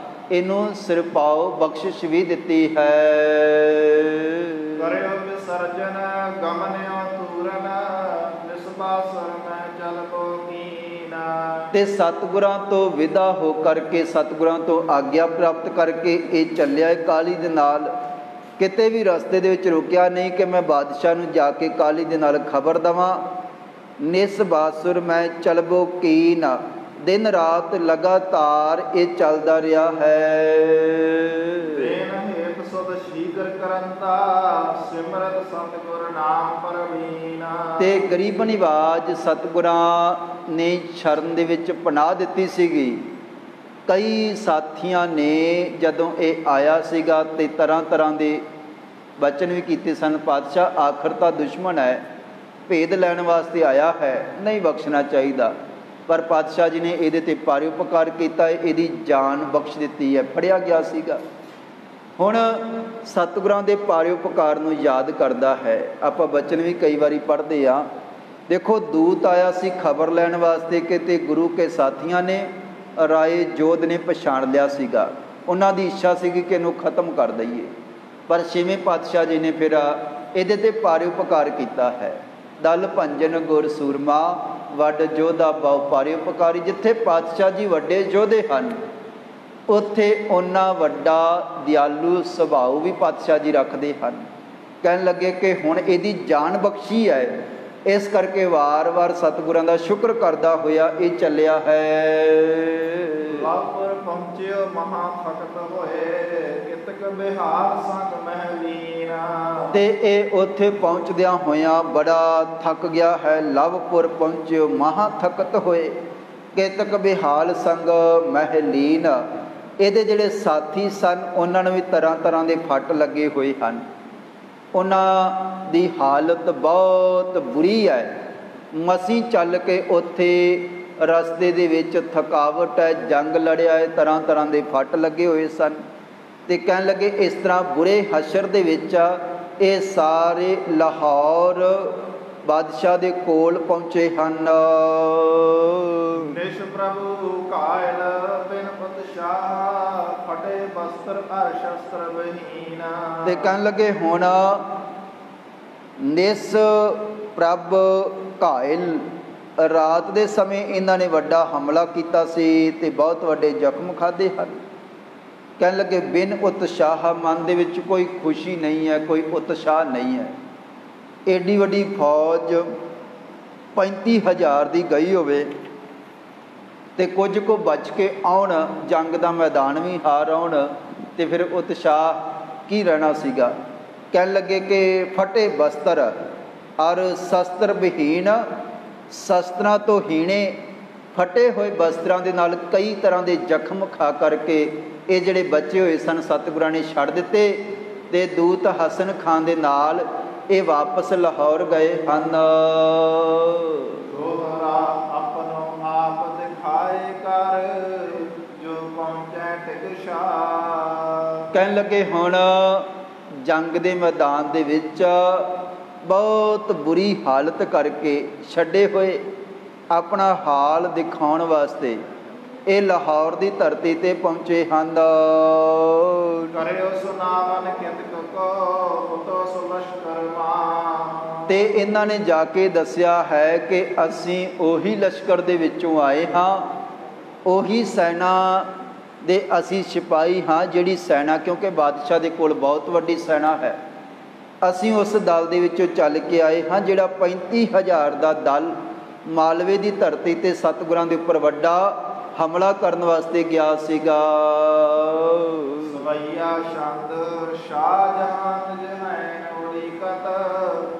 ਇਹਨੂੰ ਸਿਰਪਾਓ ਬਖਸ਼ਿਸ਼ ਵੀ ਦਿੱਤੀ ਹੈ। ਕਰਿਓ ਵਿਸਰਜਨ ਗਮਨਿਓ ਤੂਰਨ ਨਿਸਬਾਸੁਰ ਮੈਂ ਚਲਬੋ ਕੀਨਾ। ਤੇ ਸਤਿਗੁਰਾਂ ਤੋਂ ਵਿਦਾ ਹੋ ਕਰਕੇ, ਸਤਿਗੁਰਾਂ ਤੋਂ ਆਗਿਆ ਪ੍ਰਾਪਤ ਕਰਕੇ ਇਹ ਚੱਲਿਆ ਕਾਲੀ ਦੇ ਨਾਲ। ਕਿਤੇ ਵੀ ਰਸਤੇ ਦੇ ਵਿੱਚ ਰੁਕਿਆ ਨਹੀਂ ਕਿ ਮੈਂ ਬਾਦਸ਼ਾਹ ਨੂੰ ਜਾ ਕੇ ਕਾਲੀ ਦੇ ਨਾਲ ਖਬਰ ਦੇਵਾਂ। ਨਿਸ ਬਾਸੁਰ ਮੈਂ ਚਲਬੋ ਕੀਨ, ਦਿਨ ਰਾਤ ਲਗਾਤਾਰ ਇਹ ਚੱਲਦਾ ਰਿਹਾ ਹੈ। ਦੇਨ ਹੇਤ ਸੁਧ ਸ਼ੀਘਰ ਕਰੰਤਾ ਸਿਮਰਤ ਸਤਿਗੁਰ ਨਾਮ ਪਰਵੀਨਾ। ਤੇ ਗਰੀਬ ਨਿਵਾਜ ਸਤਿਗੁਰਾਂ ਨੇ ਸ਼ਰਨ ਦੇ ਵਿੱਚ ਪਨਾਹ ਦਿੱਤੀ ਸੀਗੀ। ਕਈ ਸਾਥੀਆਂ ਨੇ ਜਦੋਂ ਇਹ ਆਇਆ ਸੀਗਾ ਤੇ ਤਰ੍ਹਾਂ ਤਰ੍ਹਾਂ ਦੇ ਬਚਨ ਵੀ ਕੀਤੇ ਸਨ। ਪਾਤਸ਼ਾਹ ਆਖਰ ਤਾਂ ਦੁਸ਼ਮਣ ਹੈ, ਭੇਦ ਲੈਣ ਵਾਸਤੇ ਆਇਆ ਹੈ, ਨਹੀਂ ਬਖਸ਼ਣਾ ਚਾਹੀਦਾ। ਪਰ ਪਾਤਸ਼ਾਹ ਜੀ ਨੇ ਇਹਦੇ 'ਤੇ ਪਰਉਪਕਾਰ ਕੀਤਾ, ਇਹਦੀ ਜਾਨ ਬਖਸ਼ ਦਿੱਤੀ ਹੈ। ਫੜਿਆ ਗਿਆ ਸੀਗਾ। ਹੁਣ ਸਤਿਗੁਰਾਂ ਦੇ ਪਰਉਪਕਾਰ ਨੂੰ ਯਾਦ ਕਰਦਾ ਹੈ। ਆਪਾਂ ਬਚਨ ਵੀ ਕਈ ਵਾਰੀ ਪੜ੍ਹਦੇ ਹਾਂ। ਦੇਖੋ, ਦੂਤ ਆਇਆ ਸੀ ਖਬਰ ਲੈਣ ਵਾਸਤੇ ਕਿ ਤੇ ਗੁਰੂ ਕੇ ਸਾਥੀਆਂ ਨੇ ਰਾਏ ਜੋਧ ਨੇ ਪਛਾਣ ਲਿਆ ਸੀਗਾ। ਉਹਨਾਂ ਦੀ ਇੱਛਾ ਸੀਗੀ ਕਿ ਇਹਨੂੰ ਖਤਮ ਕਰ ਦਈਏ। ਪਰ ਛੇਵੇਂ ਪਾਤਸ਼ਾਹ ਜੀ ਨੇ ਫਿਰ ਇਹਦੇ 'ਤੇ ਪਰਉਪਕਾਰ ਕੀਤਾ ਹੈ। ਦਲ ਭੰਜਨ ਗੁਰ ਸੂਰਮਾ ਵੱਡ ਜੋਧਾ ਬਹੁ ਪਰਉਪਕਾਰੀ। ਜਿੱਥੇ ਪਾਤਸ਼ਾਹ ਜੀ ਵੱਡੇ ਯੋਧੇ ਹਨ, ਉੱਥੇ ਉਹਨਾਂ ਵੱਡਾ ਦਿਆਲੂ ਸੁਭਾਅ ਵੀ ਪਾਤਸ਼ਾਹ ਜੀ ਰੱਖਦੇ ਹਨ। ਕਹਿਣ ਲੱਗੇ ਕਿ ਹੁਣ ਇਹਦੀ ਜਾਨ ਬਖਸ਼ੀ ਹੈ, ਇਸ ਕਰਕੇ ਵਾਰ-ਵਾਰ ਸਤਿਗੁਰਾਂ ਦਾ ਸ਼ੁਕਰ ਕਰਦਾ ਹੋਇਆ ਇਹ ਚੱਲਿਆ ਹੈ। ਲਾਪੁਰ ਪਹੁੰਚਿਓ ਮਹਾ ਫਕਤ ਹੋਏ ਕਿਤਕ ਬਿਹਾਰ ਸੰਗ ਮਹਿਲੀਨਾ। ਤੇ ਇਹ ਉੱਥੇ ਪਹੁੰਚਦਿਆਂ ਹੋਇਆਂ ਬੜਾ ਥੱਕ ਗਿਆ ਹੈ। ਲਵਪੁਰ ਪਹੁੰਚਿਓ ਮਹਾ ਥਕਤ ਹੋਏ ਕਿਤਕ ਬਿਹਾਲ ਸੰਗ ਮਹਿਲੀਨ। ਇਹਦੇ ਜਿਹੜੇ ਸਾਥੀ ਸਨ ਉਹਨਾਂ ਨੂੰ ਵੀ ਤਰ੍ਹਾਂ ਤਰ੍ਹਾਂ ਦੇ ਫੱਟ ਲੱਗੇ ਹੋਏ ਹਨ। ਉਹਨਾਂ ਦੀ ਹਾਲਤ ਬਹੁਤ ਬੁਰੀ ਹੈ। ਮਸੀਂ ਚੱਲ ਕੇ ਉੱਥੇ ਰਸਤੇ ਦੇ ਵਿੱਚ ਥਕਾਵਟ ਹੈ, ਜੰਗ ਲੜਿਆ ਹੈ, ਤਰ੍ਹਾਂ ਤਰ੍ਹਾਂ ਦੇ ਫੱਟ ਲੱਗੇ ਹੋਏ ਸਨ। ਤੇ ਕਹਿਣ ਲੱਗੇ ਇਸ ਤਰ੍ਹਾਂ ਬੁਰੇ ਹਸ਼ਰ ਦੇ ਵਿੱਚ ਇਹ ਸਾਰੇ ਲਾਹੌਰ ਬਾਦਸ਼ਾਹ ਦੇ ਕੋਲ ਪਹੁੰਚੇ ਹਨ। ਨਿਸ਼ ਪ੍ਰਭੂ ਕਾਇਲ ਬਿਨ ਉਤਸ਼ਾਹ ਫਟੇ ਬਸਤਰ ਹਰ ਸ਼ਸਤਰ ਬਹੀਨਾ। ਤੇ ਕਹਿਣ ਲੱਗੇ ਹੁਣ ਨਿਸ ਪ੍ਰਭ ਕਾਇਲ, ਰਾਤ ਦੇ ਸਮੇਂ ਇਹਨਾਂ ਨੇ ਵੱਡਾ ਹਮਲਾ ਕੀਤਾ ਸੀ ਤੇ ਬਹੁਤ ਵੱਡੇ ਜ਼ਖਮ ਖਾਧੇ ਹਨ। ਕਹਿਣ ਲੱਗੇ ਬਿਨ ਉਤਸ਼ਾਹ, ਮਨ ਦੇ ਵਿੱਚ ਕੋਈ ਖੁਸ਼ੀ ਨਹੀਂ ਹੈ, ਕੋਈ ਉਤਸ਼ਾਹ ਨਹੀਂ ਹੈ। ਏਡੀ ਵੱਡੀ ਫੌਜ 35,000 ਦੀ ਗਈ ਹੋਵੇ ਤੇ ਕੁਝ ਕੁ ਬਚ ਕੇ ਆਉਣ, ਜੰਗ ਦਾ ਮੈਦਾਨ ਵੀ ਹਾਰ ਆਉਣ, ਤੇ ਫਿਰ ਉਤਸ਼ਾਹ ਕੀ ਰਹਿਣਾ ਸੀਗਾ। ਕਹਿਣ ਲੱਗੇ ਕਿ ਫਟੇ ਬਸਤਰ ਔਰ ਸ਼ਸਤਰ ਵਿਹੀਨ, ਸ਼ਸਤਰਾਂ ਤੋਂ ਹੀਣੇ, ਫਟੇ ਹੋਏ ਬਸਤਰਾਂ ਦੇ ਨਾਲ ਕਈ ਤਰ੍ਹਾਂ ਦੇ ਜ਼ਖਮ ਖਾ ਕਰਕੇ ਇਹ ਜਿਹੜੇ ਬਚੇ ਹੋਏ ਸਨ ਸਤਿਗੁਰਾਂ ਨੇ ਛੱਡ ਦਿੱਤੇ। ਤੇ ਦੂਤ ਹਸਨ ਖਾਨ ਦੇ ਨਾਲ ਇਹ ਵਾਪਸ ਲਾਹੌਰ ਗਏ ਹਨ। ਦੋਹਰਾ ਆਪਨੋ ਆਪ ਦਿਖਾਏ ਕਰ ਜੋ ਪਹੁੰਚੈ ਟਿਕਸ਼ਾ। ਕਹਿਣ ਲੱਗੇ ਹੁਣ ਜੰਗ ਦੇ ਮੈਦਾਨ ਦੇ ਵਿੱਚ ਬਹੁਤ ਬੁਰੀ ਹਾਲਤ ਕਰਕੇ ਛੱਡੇ ਹੋਏ ਆਪਣਾ ਹਾਲ ਦਿਖਾਉਣ ਵਾਸਤੇ ਇਹ ਲਾਹੌਰ ਦੀ ਧਰਤੀ ਤੇ ਪਹੁੰਚੇ ਹਨ। ਕਰਿਓ ਸੁਨਾਵਨ ਕਿਤਕ ਕੋ ਉਤੋ ਸੁਲਸ਼ਕਰ ਮਾਂ। ਤੇ ਇਹਨਾਂ ਨੇ ਜਾ ਕੇ ਦੱਸਿਆ ਹੈ ਕਿ ਅਸੀਂ ਉਹੀ ਲਸ਼ਕਰ ਦੇ ਵਿੱਚੋਂ ਆਏ ਹਾਂ, ਉਹੀ ਸੈਨਾ ਦੇ ਅਸੀਂ ਸਿਪਾਹੀ ਹਾਂ ਜਿਹੜੀ ਸੈਨਾ, ਕਿਉਂਕਿ ਬਾਦਸ਼ਾਹ ਦੇ ਕੋਲ ਬਹੁਤ ਵੱਡੀ ਸੈਨਾ ਹੈ। ਅਸੀਂ ਉਸ ਦਲ ਦੇ ਵਿੱਚੋਂ ਚੱਲ ਕੇ ਆਏ ਹਾਂ ਜਿਹੜਾ 35,000 ਦਾ ਦਲ ਮਾਲਵੇ ਦੀ ਧਰਤੀ ਤੇ ਸਤਿਗੁਰਾਂ ਦੇ ਉੱਪਰ ਵੱਡਾ ਹਮਲਾ ਕਰਨ ਵਾਸਤੇ ਗਿਆ ਸੀਗਾ। ਸਵਈਆ ਛੰਦ ਸ਼ਾਹਜਹਾਨ ਜਹੈਨ ਉਡੀਕਤ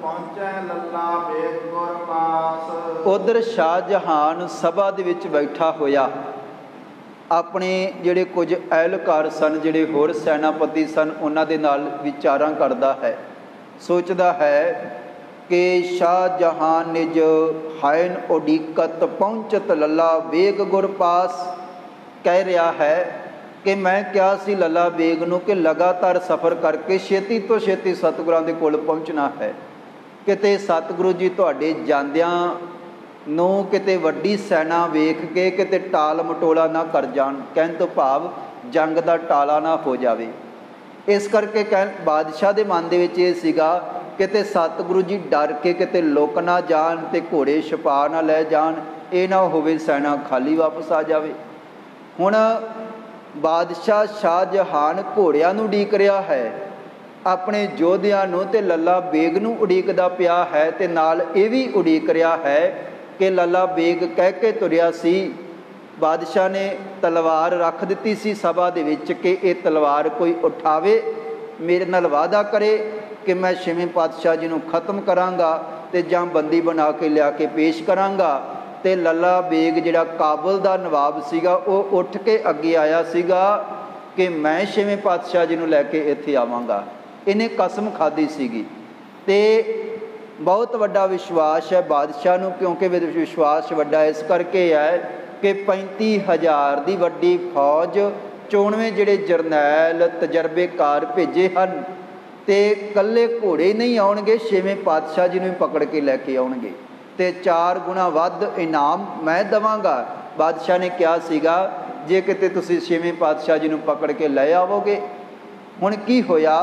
ਪਹੁੰਚੈ ਲੱਲਾ ਬੇਗ ਗੁਰ ਪਾਸ। ਉਧਰ ਸ਼ਾਹਜਹਾਨ ਸਭਾ ਦੇ ਵਿੱਚ ਬੈਠਾ ਹੋਇਆ ਆਪਣੇ ਜਿਹੜੇ ਕੁਝ ਅਹਿਲਕਾਰ ਸਨ, ਜਿਹੜੇ ਹੋਰ ਸੈਨਾਪਤੀ ਸਨ, ਉਹਨਾਂ ਦੇ ਨਾਲ ਵਿਚਾਰਾਂ ਕਰਦਾ ਹੈ। ਸੋਚਦਾ ਹੈ ਕਿ ਸ਼ਾਹਜਹਾਨ ਨਿਜ ਹਾਇਨ ਉਡੀਕਤ ਪਹੁੰਚਤ ਲੱਲਾ ਬੇਗ ਗੁਰ ਪਾਸ। ਕਹਿ ਰਿਹਾ ਹੈ ਕਿ ਮੈਂ ਕਿਹਾ ਸੀ ਲੱਲਾ ਬੇਗ ਨੂੰ ਕਿ ਲਗਾਤਾਰ ਸਫ਼ਰ ਕਰਕੇ ਛੇਤੀ ਤੋਂ ਛੇਤੀ ਸਤਿਗੁਰਾਂ ਦੇ ਕੋਲ ਪਹੁੰਚਣਾ ਹੈ। ਕਿਤੇ ਸਤਿਗੁਰੂ ਜੀ ਤੁਹਾਡੇ ਜਾਂਦਿਆਂ ਨੂੰ ਕਿਤੇ ਵੱਡੀ ਸੈਨਾ ਵੇਖ ਕੇ ਕਿਤੇ ਟਾਲ ਮਟੋਲਾ ਨਾ ਕਰ ਜਾਣ। ਕਹਿਣ ਤੋਂ ਭਾਵ ਜੰਗ ਦਾ ਟਾਲਾ ਨਾ ਹੋ ਜਾਵੇ। ਇਸ ਕਰਕੇ ਬਾਦਸ਼ਾਹ ਦੇ ਮਨ ਦੇ ਵਿੱਚ ਇਹ ਸੀਗਾ ਕਿਤੇ ਸਤਿਗੁਰੂ ਜੀ ਡਰ ਕੇ ਕਿਤੇ ਲੁਕ ਨਾ ਜਾਣ ਅਤੇ ਘੋੜੇ ਛਪਾ ਨਾ ਲੈ ਜਾਣ, ਇਹ ਨਾ ਹੋਵੇ ਸੈਨਾ ਖਾਲੀ ਵਾਪਸ ਆ ਜਾਵੇ। ਹੁਣ ਬਾਦਸ਼ਾਹ ਸ਼ਾਹਜਹਾਨ ਘੋੜਿਆਂ ਨੂੰ ਉਡੀਕ ਰਿਹਾ ਹੈ, ਆਪਣੇ ਯੋਧਿਆਂ ਨੂੰ ਅਤੇ ਲੱਲਾ ਬੇਗ ਨੂੰ ਉਡੀਕਦਾ ਪਿਆ ਹੈ, ਅਤੇ ਨਾਲ ਇਹ ਵੀ ਉਡੀਕ ਰਿਹਾ ਹੈ ਕਿ ਲੱਲਾ ਬੇਗ ਕਹਿ ਕੇ ਤੁਰਿਆ ਸੀ, ਬਾਦਸ਼ਾਹ ਨੇ ਤਲਵਾਰ ਰੱਖ ਦਿੱਤੀ ਸੀ ਸਭਾ ਦੇ ਵਿੱਚ ਕਿ ਇਹ ਤਲਵਾਰ ਕੋਈ ਉਠਾਵੇ, ਮੇਰੇ ਨਾਲ ਵਾਅਦਾ ਕਰੇ ਕਿ ਮੈਂ 6ਵੇਂ ਪਾਤਸ਼ਾਹ ਜੀ ਨੂੰ ਖਤਮ ਕਰਾਂਗਾ ਅਤੇ ਜਾਂ ਬੰਦੀ ਬਣਾ ਕੇ ਲਿਆ ਕੇ ਪੇਸ਼ ਕਰਾਂਗਾ। ਅਤੇ ਲੱਲਾ ਬੇਗ ਜਿਹੜਾ ਕਾਬਲ ਦਾ ਨਵਾਬ ਸੀਗਾ ਉਹ ਉੱਠ ਕੇ ਅੱਗੇ ਆਇਆ ਸੀਗਾ ਕਿ ਮੈਂ 6ਵੇਂ ਪਾਤਸ਼ਾਹ ਜੀ ਨੂੰ ਲੈ ਕੇ ਇੱਥੇ ਆਵਾਂਗਾ। ਇਹਨੇ ਕਸਮ ਖਾਧੀ ਸੀਗੀ ਅਤੇ ਬਹੁਤ ਵੱਡਾ ਵਿਸ਼ਵਾਸ ਹੈ ਬਾਦਸ਼ਾਹ ਨੂੰ, ਕਿਉਂਕਿ ਵਿਸ਼ਵਾਸ ਵੱਡਾ ਇਸ ਕਰਕੇ ਹੈ ਕਿ 35,000 ਦੀ ਵੱਡੀ ਫੌਜ, 94 ਜਿਹੜੇ ਜਰਨੈਲ ਤਜਰਬੇਕਾਰ ਭੇਜੇ ਹਨ, ਅਤੇ ਇਕੱਲੇ ਘੋੜੇ ਨਹੀਂ ਆਉਣਗੇ, 6ਵੇਂ ਪਾਤਸ਼ਾਹ ਜੀ ਨੂੰ ਵੀ ਪਕੜ ਕੇ ਲੈ ਕੇ ਆਉਣਗੇ ਅਤੇ 4 ਗੁਣਾ ਵੱਧ ਇਨਾਮ ਮੈਂ ਦੇਵਾਂਗਾ। ਬਾਦਸ਼ਾਹ ਨੇ ਕਿਹਾ ਸੀਗਾ ਜੇ ਕਿਤੇ ਤੁਸੀਂ 6ਵੇਂ ਪਾਤਸ਼ਾਹ ਜੀ ਨੂੰ ਪਕੜ ਕੇ ਲੈ ਆਵੋਗੇ। ਹੁਣ ਕੀ ਹੋਇਆ,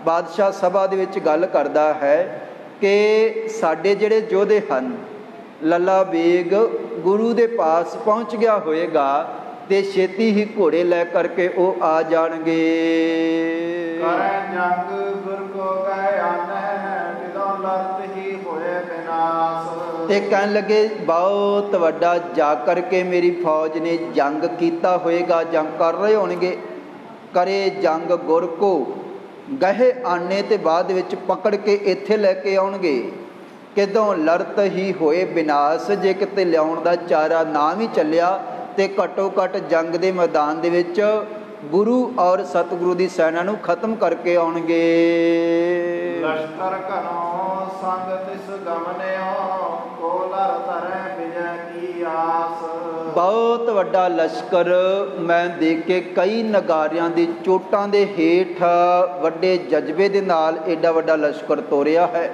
ਬਾਦਸ਼ਾਹ ਸਭਾ ਦੇ ਵਿੱਚ ਗੱਲ ਕਰਦਾ ਹੈ ਕਿ ਸਾਡੇ ਜਿਹੜੇ ਯੋਧੇ ਹਨ, ਲੱਲਾ ਬੇਗ ਗੁਰੂ ਦੇ ਪਾਸ ਪਹੁੰਚ ਗਿਆ ਹੋਏਗਾ ਅਤੇ ਛੇਤੀ ਹੀ ਘੋੜੇ ਲੈ ਕਰਕੇ ਉਹ ਆ ਜਾਣਗੇ। ਕਰੈ ਜੰਗ ਗੁਰ ਕੋ ਗਏ ਆਨੈ, ਕਿਦੋਂ ਲੜਤ ਹੀ ਹੋਏ ਵਿਨਾਸ਼। ਤੇ ਕਹਿਣ ਲੱਗੇ ਬਹੁਤ ਵੱਡਾ ਜਾ ਕਰਕੇ ਮੇਰੀ ਫੌਜ ਨੇ ਜੰਗ ਕੀਤਾ ਹੋਏਗਾ, ਜੰਗ ਕਰ ਰਹੇ ਹੋਣਗੇ। ਕਰੇ ਜੰਗ ਗੁਰ ਕੋ ਗਹੇ ਆਨੇ, ਤੇ ਬਾਅਦ ਵਿੱਚ ਪਕੜ ਕੇ ਇੱਥੇ ਲੈ ਕੇ ਆਉਣਗੇ। ਕਿਦੋਂ ਲੜਤ ਹੀ ਹੋਏ ਵਿਨਾਸ਼, ਜੇ ਕਿਤੇ ਲਿਆਉਣ ਦਾ ਚਾਰਾ ਨਾ ਵੀ ਚੱਲਿਆ ਤੇ ਘੱਟੋ ਘੱਟ ਜੰਗ ਦੇ ਮੈਦਾਨ ਦੇ ਵਿੱਚ ਗੁਰੂ ਔਰ ਸਤਿਗੁਰੂ ਦੀ ਸੈਨਾ ਨੂੰ ਖਤਮ ਕਰਕੇ ਆਉਣਗੇ। ਲਸ਼ਕਰ ਘਨੋ ਸੰਗ ਤਿਸ ਗਮਨਿਓ, ਕੋ ਲਰ ਧਰੈ ਵਿਜੈ ਕੀ ਆਸ। ਬਹੁਤ ਵੱਡਾ ਲਸ਼ਕਰ ਮੈਂ ਦੇਖ ਕੇ ਕਈ ਨਗਾਰਿਆਂ ਦੀ ਚੋਟਾਂ ਦੇ ਹੇਠ ਵੱਡੇ ਜਜ਼ਬੇ ਦੇ ਨਾਲ ਏਡਾ ਵੱਡਾ ਲਸ਼ਕਰ ਤੋਰਿਆ ਹੈ।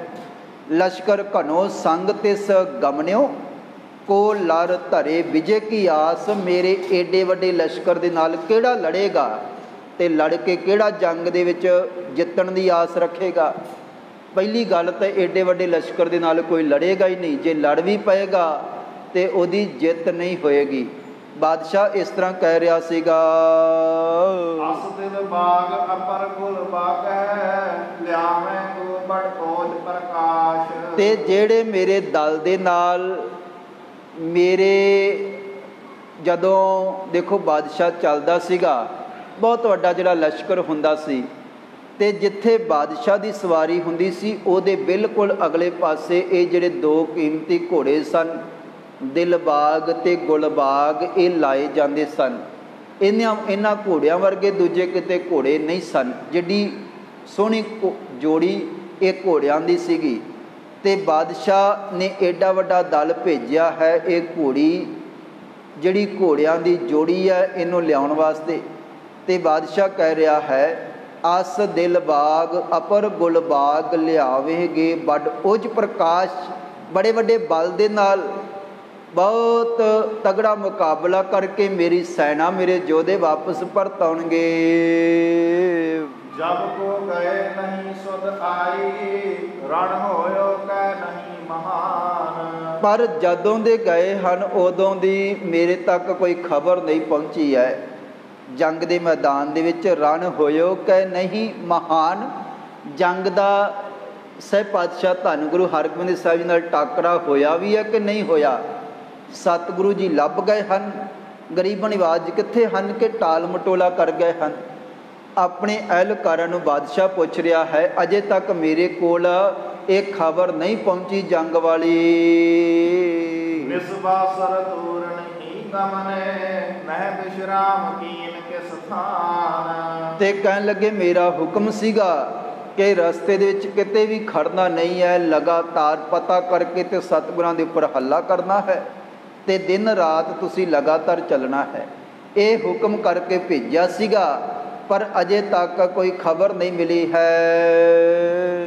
ਲਸ਼ਕਰ ਘਨੋ ਸੰਗ ਤਿਸ ਗਮਨਿਓ, ਕੋ ਲਰ ਧਰੇ ਵਿਜੇ ਕੀ ਆਸ। ਮੇਰੇ ਏਡੇ ਵੱਡੇ ਲਸ਼ਕਰ ਦੇ ਨਾਲ ਕਿਹੜਾ ਲੜੇਗਾ ਅਤੇ ਲੜ ਕੇ ਕਿਹੜਾ ਜੰਗ ਦੇ ਵਿੱਚ ਜਿੱਤਣ ਦੀ ਆਸ ਰੱਖੇਗਾ। ਪਹਿਲੀ ਗੱਲ ਤਾਂ ਏਡੇ ਵੱਡੇ ਲਸ਼ਕਰ ਦੇ ਨਾਲ ਕੋਈ ਲੜੇਗਾ ਹੀ ਨਹੀਂ, ਜੇ ਲੜ ਵੀ ਪਏਗਾ ਅਤੇ ਉਹਦੀ ਜਿੱਤ ਨਹੀਂ ਹੋਏਗੀ। ਬਾਦਸ਼ਾਹ ਇਸ ਤਰ੍ਹਾਂ ਕਹਿ ਰਿਹਾ ਸੀਗਾ, ਅਸ ਦਿਲ ਬਾਗ ਅਪਰ ਕੁਲ ਬਾਗ ਹੈ, ਲਿਆਵੇਂ ਕੋ ਬੜ ਕੋਜ ਪ੍ਰਕਾਸ਼। ਅਤੇ ਜਿਹੜੇ ਮੇਰੇ ਦਲ ਦੇ ਨਾਲ ਮੇਰੇ ਜਦੋਂ ਦੇਖੋ ਬਾਦਸ਼ਾਹ ਚੱਲਦਾ ਸੀਗਾ, ਬਹੁਤ ਵੱਡਾ ਜਿਹੜਾ ਲਸ਼ਕਰ ਹੁੰਦਾ ਸੀ, ਅਤੇ ਜਿੱਥੇ ਬਾਦਸ਼ਾਹ ਦੀ ਸਵਾਰੀ ਹੁੰਦੀ ਸੀ ਉਹਦੇ ਬਿਲਕੁਲ ਅਗਲੇ ਪਾਸੇ ਇਹ ਜਿਹੜੇ 2 ਕੀਮਤੀ ਘੋੜੇ ਸਨ, ਦਿਲਬਾਗ ਅਤੇ ਗੁਲਬਾਗ, ਇਹ ਲਾਏ ਜਾਂਦੇ ਸਨ। ਇਹਨਾਂ ਘੋੜਿਆਂ ਵਰਗੇ ਦੂਜੇ ਕਿਤੇ ਘੋੜੇ ਨਹੀਂ ਸਨ। ਜਿੱਡੀ ਸੋਹਣੀ ਜੋੜੀ ਇਹ ਘੋੜਿਆਂ ਦੀ ਸੀਗੀ, ਅਤੇ ਬਾਦਸ਼ਾਹ ਨੇ ਏਡਾ ਵੱਡਾ ਦਲ ਭੇਜਿਆ ਹੈ ਇਹ ਘੋੜੀ ਜਿਹੜੀ ਘੋੜਿਆਂ ਦੀ ਜੋੜੀ ਹੈ ਇਹਨੂੰ ਲਿਆਉਣ ਵਾਸਤੇ। ਅਤੇ ਬਾਦਸ਼ਾਹ ਕਹਿ ਰਿਹਾ ਹੈ, ਅਸ ਦਿਲ ਬਾਗ ਅਪਰ ਗੁਲਬਾਗ ਲਿਆਵੇਗੇ ਵੱਡ ਉਜ ਪ੍ਰਕਾਸ਼। ਬੜੇ ਵੱਡੇ ਬਲ ਦੇ ਨਾਲ ਬਹੁਤ ਤਗੜਾ ਮੁਕਾਬਲਾ ਕਰਕੇ ਮੇਰੀ ਸੈਨਾ, ਮੇਰੇ ਯੋਧੇ ਵਾਪਸ ਪਰਤ ਆਉਣਗੇ। ਜਬ ਕੋ ਗਏ ਨਹੀਂ ਸੁਧ ਆਈ, ਰਣ ਹੋਇਓ ਕਹਿ ਨਹੀਂ ਮਹਾਨ। ਪਰ ਜਦੋਂ ਦੇ ਗਏ ਹਨ ਉਦੋਂ ਦੀ ਮੇਰੇ ਤੱਕ ਕੋਈ ਖਬਰ ਨਹੀਂ ਪਹੁੰਚੀ ਹੈ। ਜੰਗ ਦੇ ਮੈਦਾਨ ਦੇ ਵਿੱਚ ਰਣ ਹੋਇਓ ਕਹਿ ਨਹੀਂ ਮਹਾਨ। ਜੰਗ ਦਾ ਸਹਿ ਪਾਤਸ਼ਾਹ ਧੰਨ ਗੁਰੂ ਹਰਗੋਬਿੰਦ ਸਾਹਿਬ ਜੀ ਨਾਲ ਟਾਕਰਾ ਹੋਇਆ ਵੀ ਹੈ ਕਿ ਨਹੀਂ ਹੋਇਆ। ਸਤਿਗੁਰੂ ਜੀ ਲੱਭ ਗਏ ਹਨ, ਗਰੀਬ ਨਿਵਾਜ ਕਿੱਥੇ ਹਨ ਕਿ ਟਾਲ ਮਟੋਲਾ ਕਰ ਗਏ ਹਨ। ਆਪਣੇ ਅਹਿਲਕਾਰਾਂ ਨੂੰ ਬਾਦਸ਼ਾਹ ਪੁੱਛ ਰਿਹਾ ਹੈ, ਅਜੇ ਤੱਕ ਮੇਰੇ ਕੋਲ ਇਹ ਖਬਰ ਨਹੀਂ ਪਹੁੰਚੀ ਜੰਗ ਵਾਲੀ। ਵਿਸਵਾਸਰ ਤੂਰਨ ਹੀ ਗਮਨੇ, ਮਹਿ ਬਿਸ਼ਰਾਮ ਕੀਨ ਕਿਸ ਥਾਨ। ਤੇ ਕਹਿਣ ਲੱਗੇ ਮੇਰਾ ਹੁਕਮ ਸੀਗਾ ਕਿ ਰਸਤੇ ਦੇ ਵਿੱਚ ਕਿਤੇ ਵੀ ਖੜਨਾ ਨਹੀਂ ਹੈ, ਲਗਾਤਾਰ ਪਤਾ ਕਰਕੇ ਤੇ ਸਤਿਗੁਰਾਂ ਦੇ ਉੱਪਰ ਹੱਲਾ ਕਰਨਾ ਹੈ ਅਤੇ ਦਿਨ ਰਾਤ ਤੁਸੀਂ ਲਗਾਤਾਰ ਚੱਲਣਾ ਹੈ। ਇਹ ਹੁਕਮ ਕਰਕੇ ਭੇਜਿਆ ਸੀਗਾ, ਪਰ ਅਜੇ ਤੱਕ ਕੋਈ ਖਬਰ ਨਹੀਂ ਮਿਲੀ ਹੈ।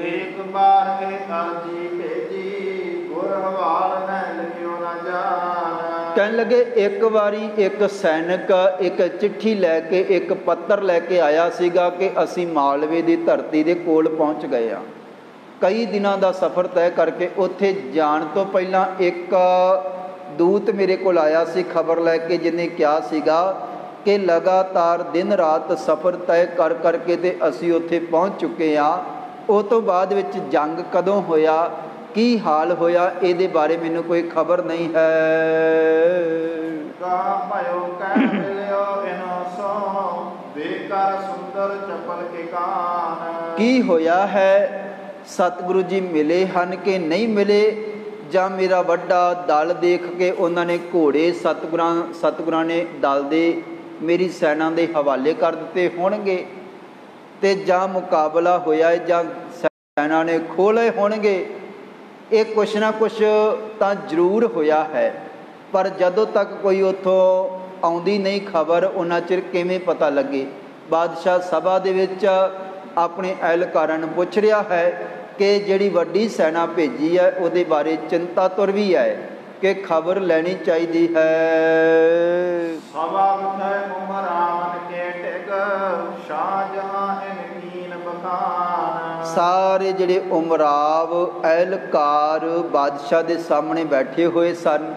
ਇੱਕ ਵਾਰ ਇਹ ਅਰਜੀ ਭੇਜੀ, ਗੁਰ ਹਵਾਲ ਨੈਣ ਕਿਉ ਨਾ ਜਾਣ। ਕਹਿਣ ਲੱਗੇ ਇੱਕ ਵਾਰੀ ਇੱਕ ਸੈਨਿਕ ਇੱਕ ਚਿੱਠੀ ਲੈ ਕੇ, ਇੱਕ ਪੱਤਰ ਲੈ ਕੇ ਆਇਆ ਸੀਗਾ ਕਿ ਅਸੀਂ ਮਾਲਵੇ ਦੀ ਧਰਤੀ ਦੇ ਕੋਲ ਪਹੁੰਚ ਗਏ ਹਾਂ। ਕਈ ਦਿਨਾਂ ਦਾ ਸਫ਼ਰ ਤੈਅ ਕਰਕੇ ਉੱਥੇ ਜਾਣ ਤੋਂ ਪਹਿਲਾਂ ਇੱਕ ਦੂਤ ਮੇਰੇ ਕੋਲ ਆਇਆ ਸੀ ਖਬਰ ਲੈ ਕੇ, ਜਿਹਨੇ ਕਿਹਾ ਸੀਗਾ ਕਿ ਲਗਾਤਾਰ ਦਿਨ ਰਾਤ ਸਫ਼ਰ ਤੈਅ ਕਰ ਕਰਕੇ ਤੇ ਅਸੀਂ ਉੱਥੇ ਪਹੁੰਚ ਚੁੱਕੇ ਹਾਂ। ਉਹ ਤੋਂ ਬਾਅਦ ਵਿੱਚ ਜੰਗ ਕਦੋਂ ਹੋਇਆ, ਕੀ ਹਾਲ ਹੋਇਆ, ਇਹਦੇ ਬਾਰੇ ਮੈਨੂੰ ਕੋਈ ਖਬਰ ਨਹੀਂ ਹੈ। ਕੀ ਹੋਇਆ ਹੈ, ਸਤਿਗੁਰੂ ਜੀ ਮਿਲੇ ਹਨ ਕਿ ਨਹੀਂ ਮਿਲੇ, ਜਾਂ ਮੇਰਾ ਵੱਡਾ ਦਲ ਦੇਖ ਕੇ ਉਹਨਾਂ ਨੇ ਘੋੜੇ ਸਤਿਗੁਰਾਂ ਨੇ ਦਲ ਦੇ ਮੇਰੀ ਸੈਨਾ ਦੇ ਹਵਾਲੇ ਕਰ ਦਿੱਤੇ ਹੋਣਗੇ, ਤੇ ਜਾਂ ਮੁਕਾਬਲਾ ਹੋਇਆ ਜਾਂ ਸੈਨਾ ਨੇ ਖੋਹ ਲਏ ਹੋਣਗੇ। ਇਹ ਕੁਛ ਨਾ ਕੁਛ ਤਾਂ ਜ਼ਰੂਰ ਹੋਇਆ ਹੈ, ਪਰ ਜਦੋਂ ਤੱਕ ਕੋਈ ਉੱਥੋਂ ਆਉਂਦੀ ਨਹੀਂ ਖਬਰ, ਉਹਨਾਂ ਚਿਰ ਕਿਵੇਂ ਪਤਾ ਲੱਗੇ। ਬਾਦਸ਼ਾਹ ਸਭਾ ਦੇ ਵਿੱਚ ਆਪਣੇ ਅਹਿਲਕਾਰਾਂ ਨੂੰ ਪੁੱਛ ਰਿਹਾ ਹੈ ਕਿ ਜਿਹੜੀ ਵੱਡੀ ਸੈਨਾ ਭੇਜੀ ਹੈ ਉਹਦੇ ਬਾਰੇ ਚਿੰਤਾ ਤੁਰ ਵੀ ਹੈ ਕਿ ਖਬਰ ਲੈਣੀ ਚਾਹੀਦੀ ਹੈ। ਸਾਰੇ ਜਿਹੜੇ ਉਮਰਾਵ ਅਹਿਲਕਾਰ ਬਾਦਸ਼ਾਹ ਦੇ ਸਾਹਮਣੇ ਬੈਠੇ ਹੋਏ ਸਨ,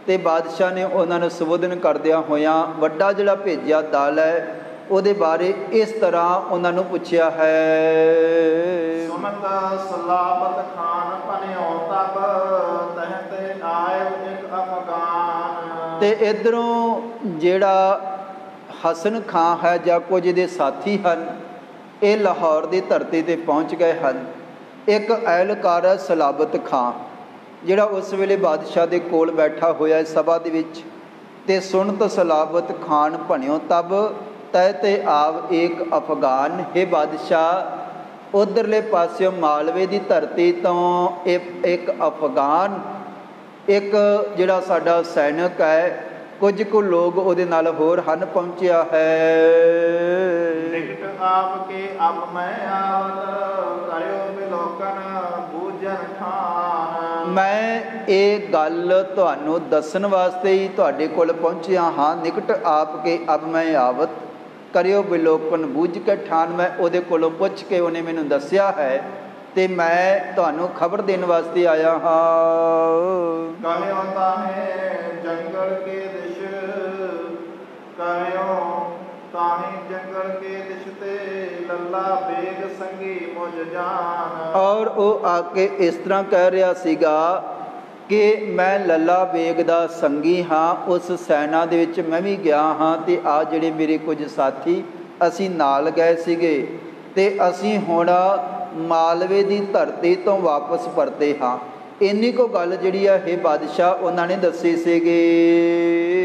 ਤੇ ਬਾਦਸ਼ਾਹ ਨੇ ਉਹਨਾਂ ਨੂੰ ਸੰਬੋਧਨ ਕਰਦਿਆਂ ਹੋਇਆਂ ਵੱਡਾ ਜਿਹੜਾ ਭੇਜਿਆ ਦਲ ਹੈ ਉਹਦੇ ਬਾਰੇ ਇਸ ਤਰ੍ਹਾਂ ਉਹਨਾਂ ਨੂੰ ਪੁੱਛਿਆ ਹੈ। ਤੇ ਇੱਧਰੋਂ ਜਿਹੜਾ ਹਸਨ ਖਾਂ ਹੈ ਜਾਂ ਕੁਝ ਇਹਦੇ ਸਾਥੀ ਹਨ, ਇਹ ਲਾਹੌਰ ਦੀ ਧਰਤੀ 'ਤੇ ਪਹੁੰਚ ਗਏ ਹਨ। ਇੱਕ ਅਹਿਲਕਾਰ ਹੈ ਸਲਾਬਤ ਖਾਂ, ਜਿਹੜਾ ਉਸ ਵੇਲੇ ਬਾਦਸ਼ਾਹ ਦੇ ਕੋਲ ਬੈਠਾ ਹੋਇਆ ਸਭਾ ਦੇ ਵਿੱਚ। ਤੇ ਸੁਣਤ ਸਲਾਬਤ ਖਾਨ ਭਣਿਓ ਤਬ ਤੈ ਤੇ ਆਵ ਏਕ ਅਫਗਾਨ। ਹੈ ਬਾਦਸ਼ਾਹ, ਉਧਰਲੇ ਪਾਸਿਓਂ ਮਾਲਵੇ ਦੀ ਧਰਤੀ ਤੋਂ ਇੱਕ ਅਫਗਾਨ, ਇੱਕ ਜਿਹੜਾ ਸਾਡਾ ਸੈਨਿਕ ਹੈ, ਕੁਝ ਕੁ ਲੋਕ ਉਹਦੇ ਨਾਲ ਹੋਰ ਹਨ, ਪਹੁੰਚਿਆ ਹੈ। ਮੈਂ ਇਹ ਗੱਲ ਤੁਹਾਨੂੰ ਦੱਸਣ ਵਾਸਤੇ ਹੀ ਤੁਹਾਡੇ ਕੋਲ ਪਹੁੰਚਿਆ ਹਾਂ। ਨਿਕਟ ਆਪ ਕੇ ਅਬ ਮੈਂ ਆਵਤ ਕਰਿਓ ਬਿਲੋਕਨ ਬੂਝ ਕੇ ਠਾਨ। ਮੈਂ ਉਹਦੇ ਕੋਲੋਂ ਪੁੱਛ ਕੇ ਉਹਨੇ ਮੈਨੂੰ ਦੱਸਿਆ ਹੈ ਤੇ ਮੈਂ ਤੁਹਾਨੂੰ ਖਬਰ ਦੇਣ ਵਾਸਤੇ ਆਇਆ ਹਾਂ। ਕਹਿਓ ਤਾਂ ਹੈ ਜੰਗਲ ਕੇ ਦਿਸ਼, ਕਹਿਓ ਤਾਹੀਂ ਜੰਗਲ ਕੇ ਦਿਸ਼ ਤੇ ਲੱਲਾ ਬੇਗ ਸੰਗੀ ਮੁਝ ਜਾਨ। ਔਰ ਉਹ ਆ ਕੇ ਇਸ ਤਰ੍ਹਾਂ ਕਹਿ ਰਿਹਾ ਸੀਗਾ ਕਿ ਮੈਂ ਲੱਲਾ ਬੇਗ ਦਾ ਸੰਗੀ ਹਾਂ, ਉਸ ਸੈਨਾ ਦੇ ਵਿੱਚ ਮੈਂ ਵੀ ਗਿਆ ਹਾਂ, ਤੇ ਆ ਜਿਹੜੇ ਮੇਰੇ ਕੁਝ ਸਾਥੀ ਅਸੀਂ ਨਾਲ ਗਏ ਸੀਗੇ, ਤੇ ਅਸੀਂ ਹੁਣ ਮਾਲਵੇ ਦੀ ਧਰਤੀ ਤੋਂ ਵਾਪਸ ਪਰਤੇ ਹਾਂ। ਇੰਨੀ ਕੁ ਗੱਲ ਜਿਹੜੀ ਆ ਇਹ ਬਾਦਸ਼ਾਹ ਉਹਨਾਂ ਨੇ ਦੱਸੀ ਸੀਗੀ।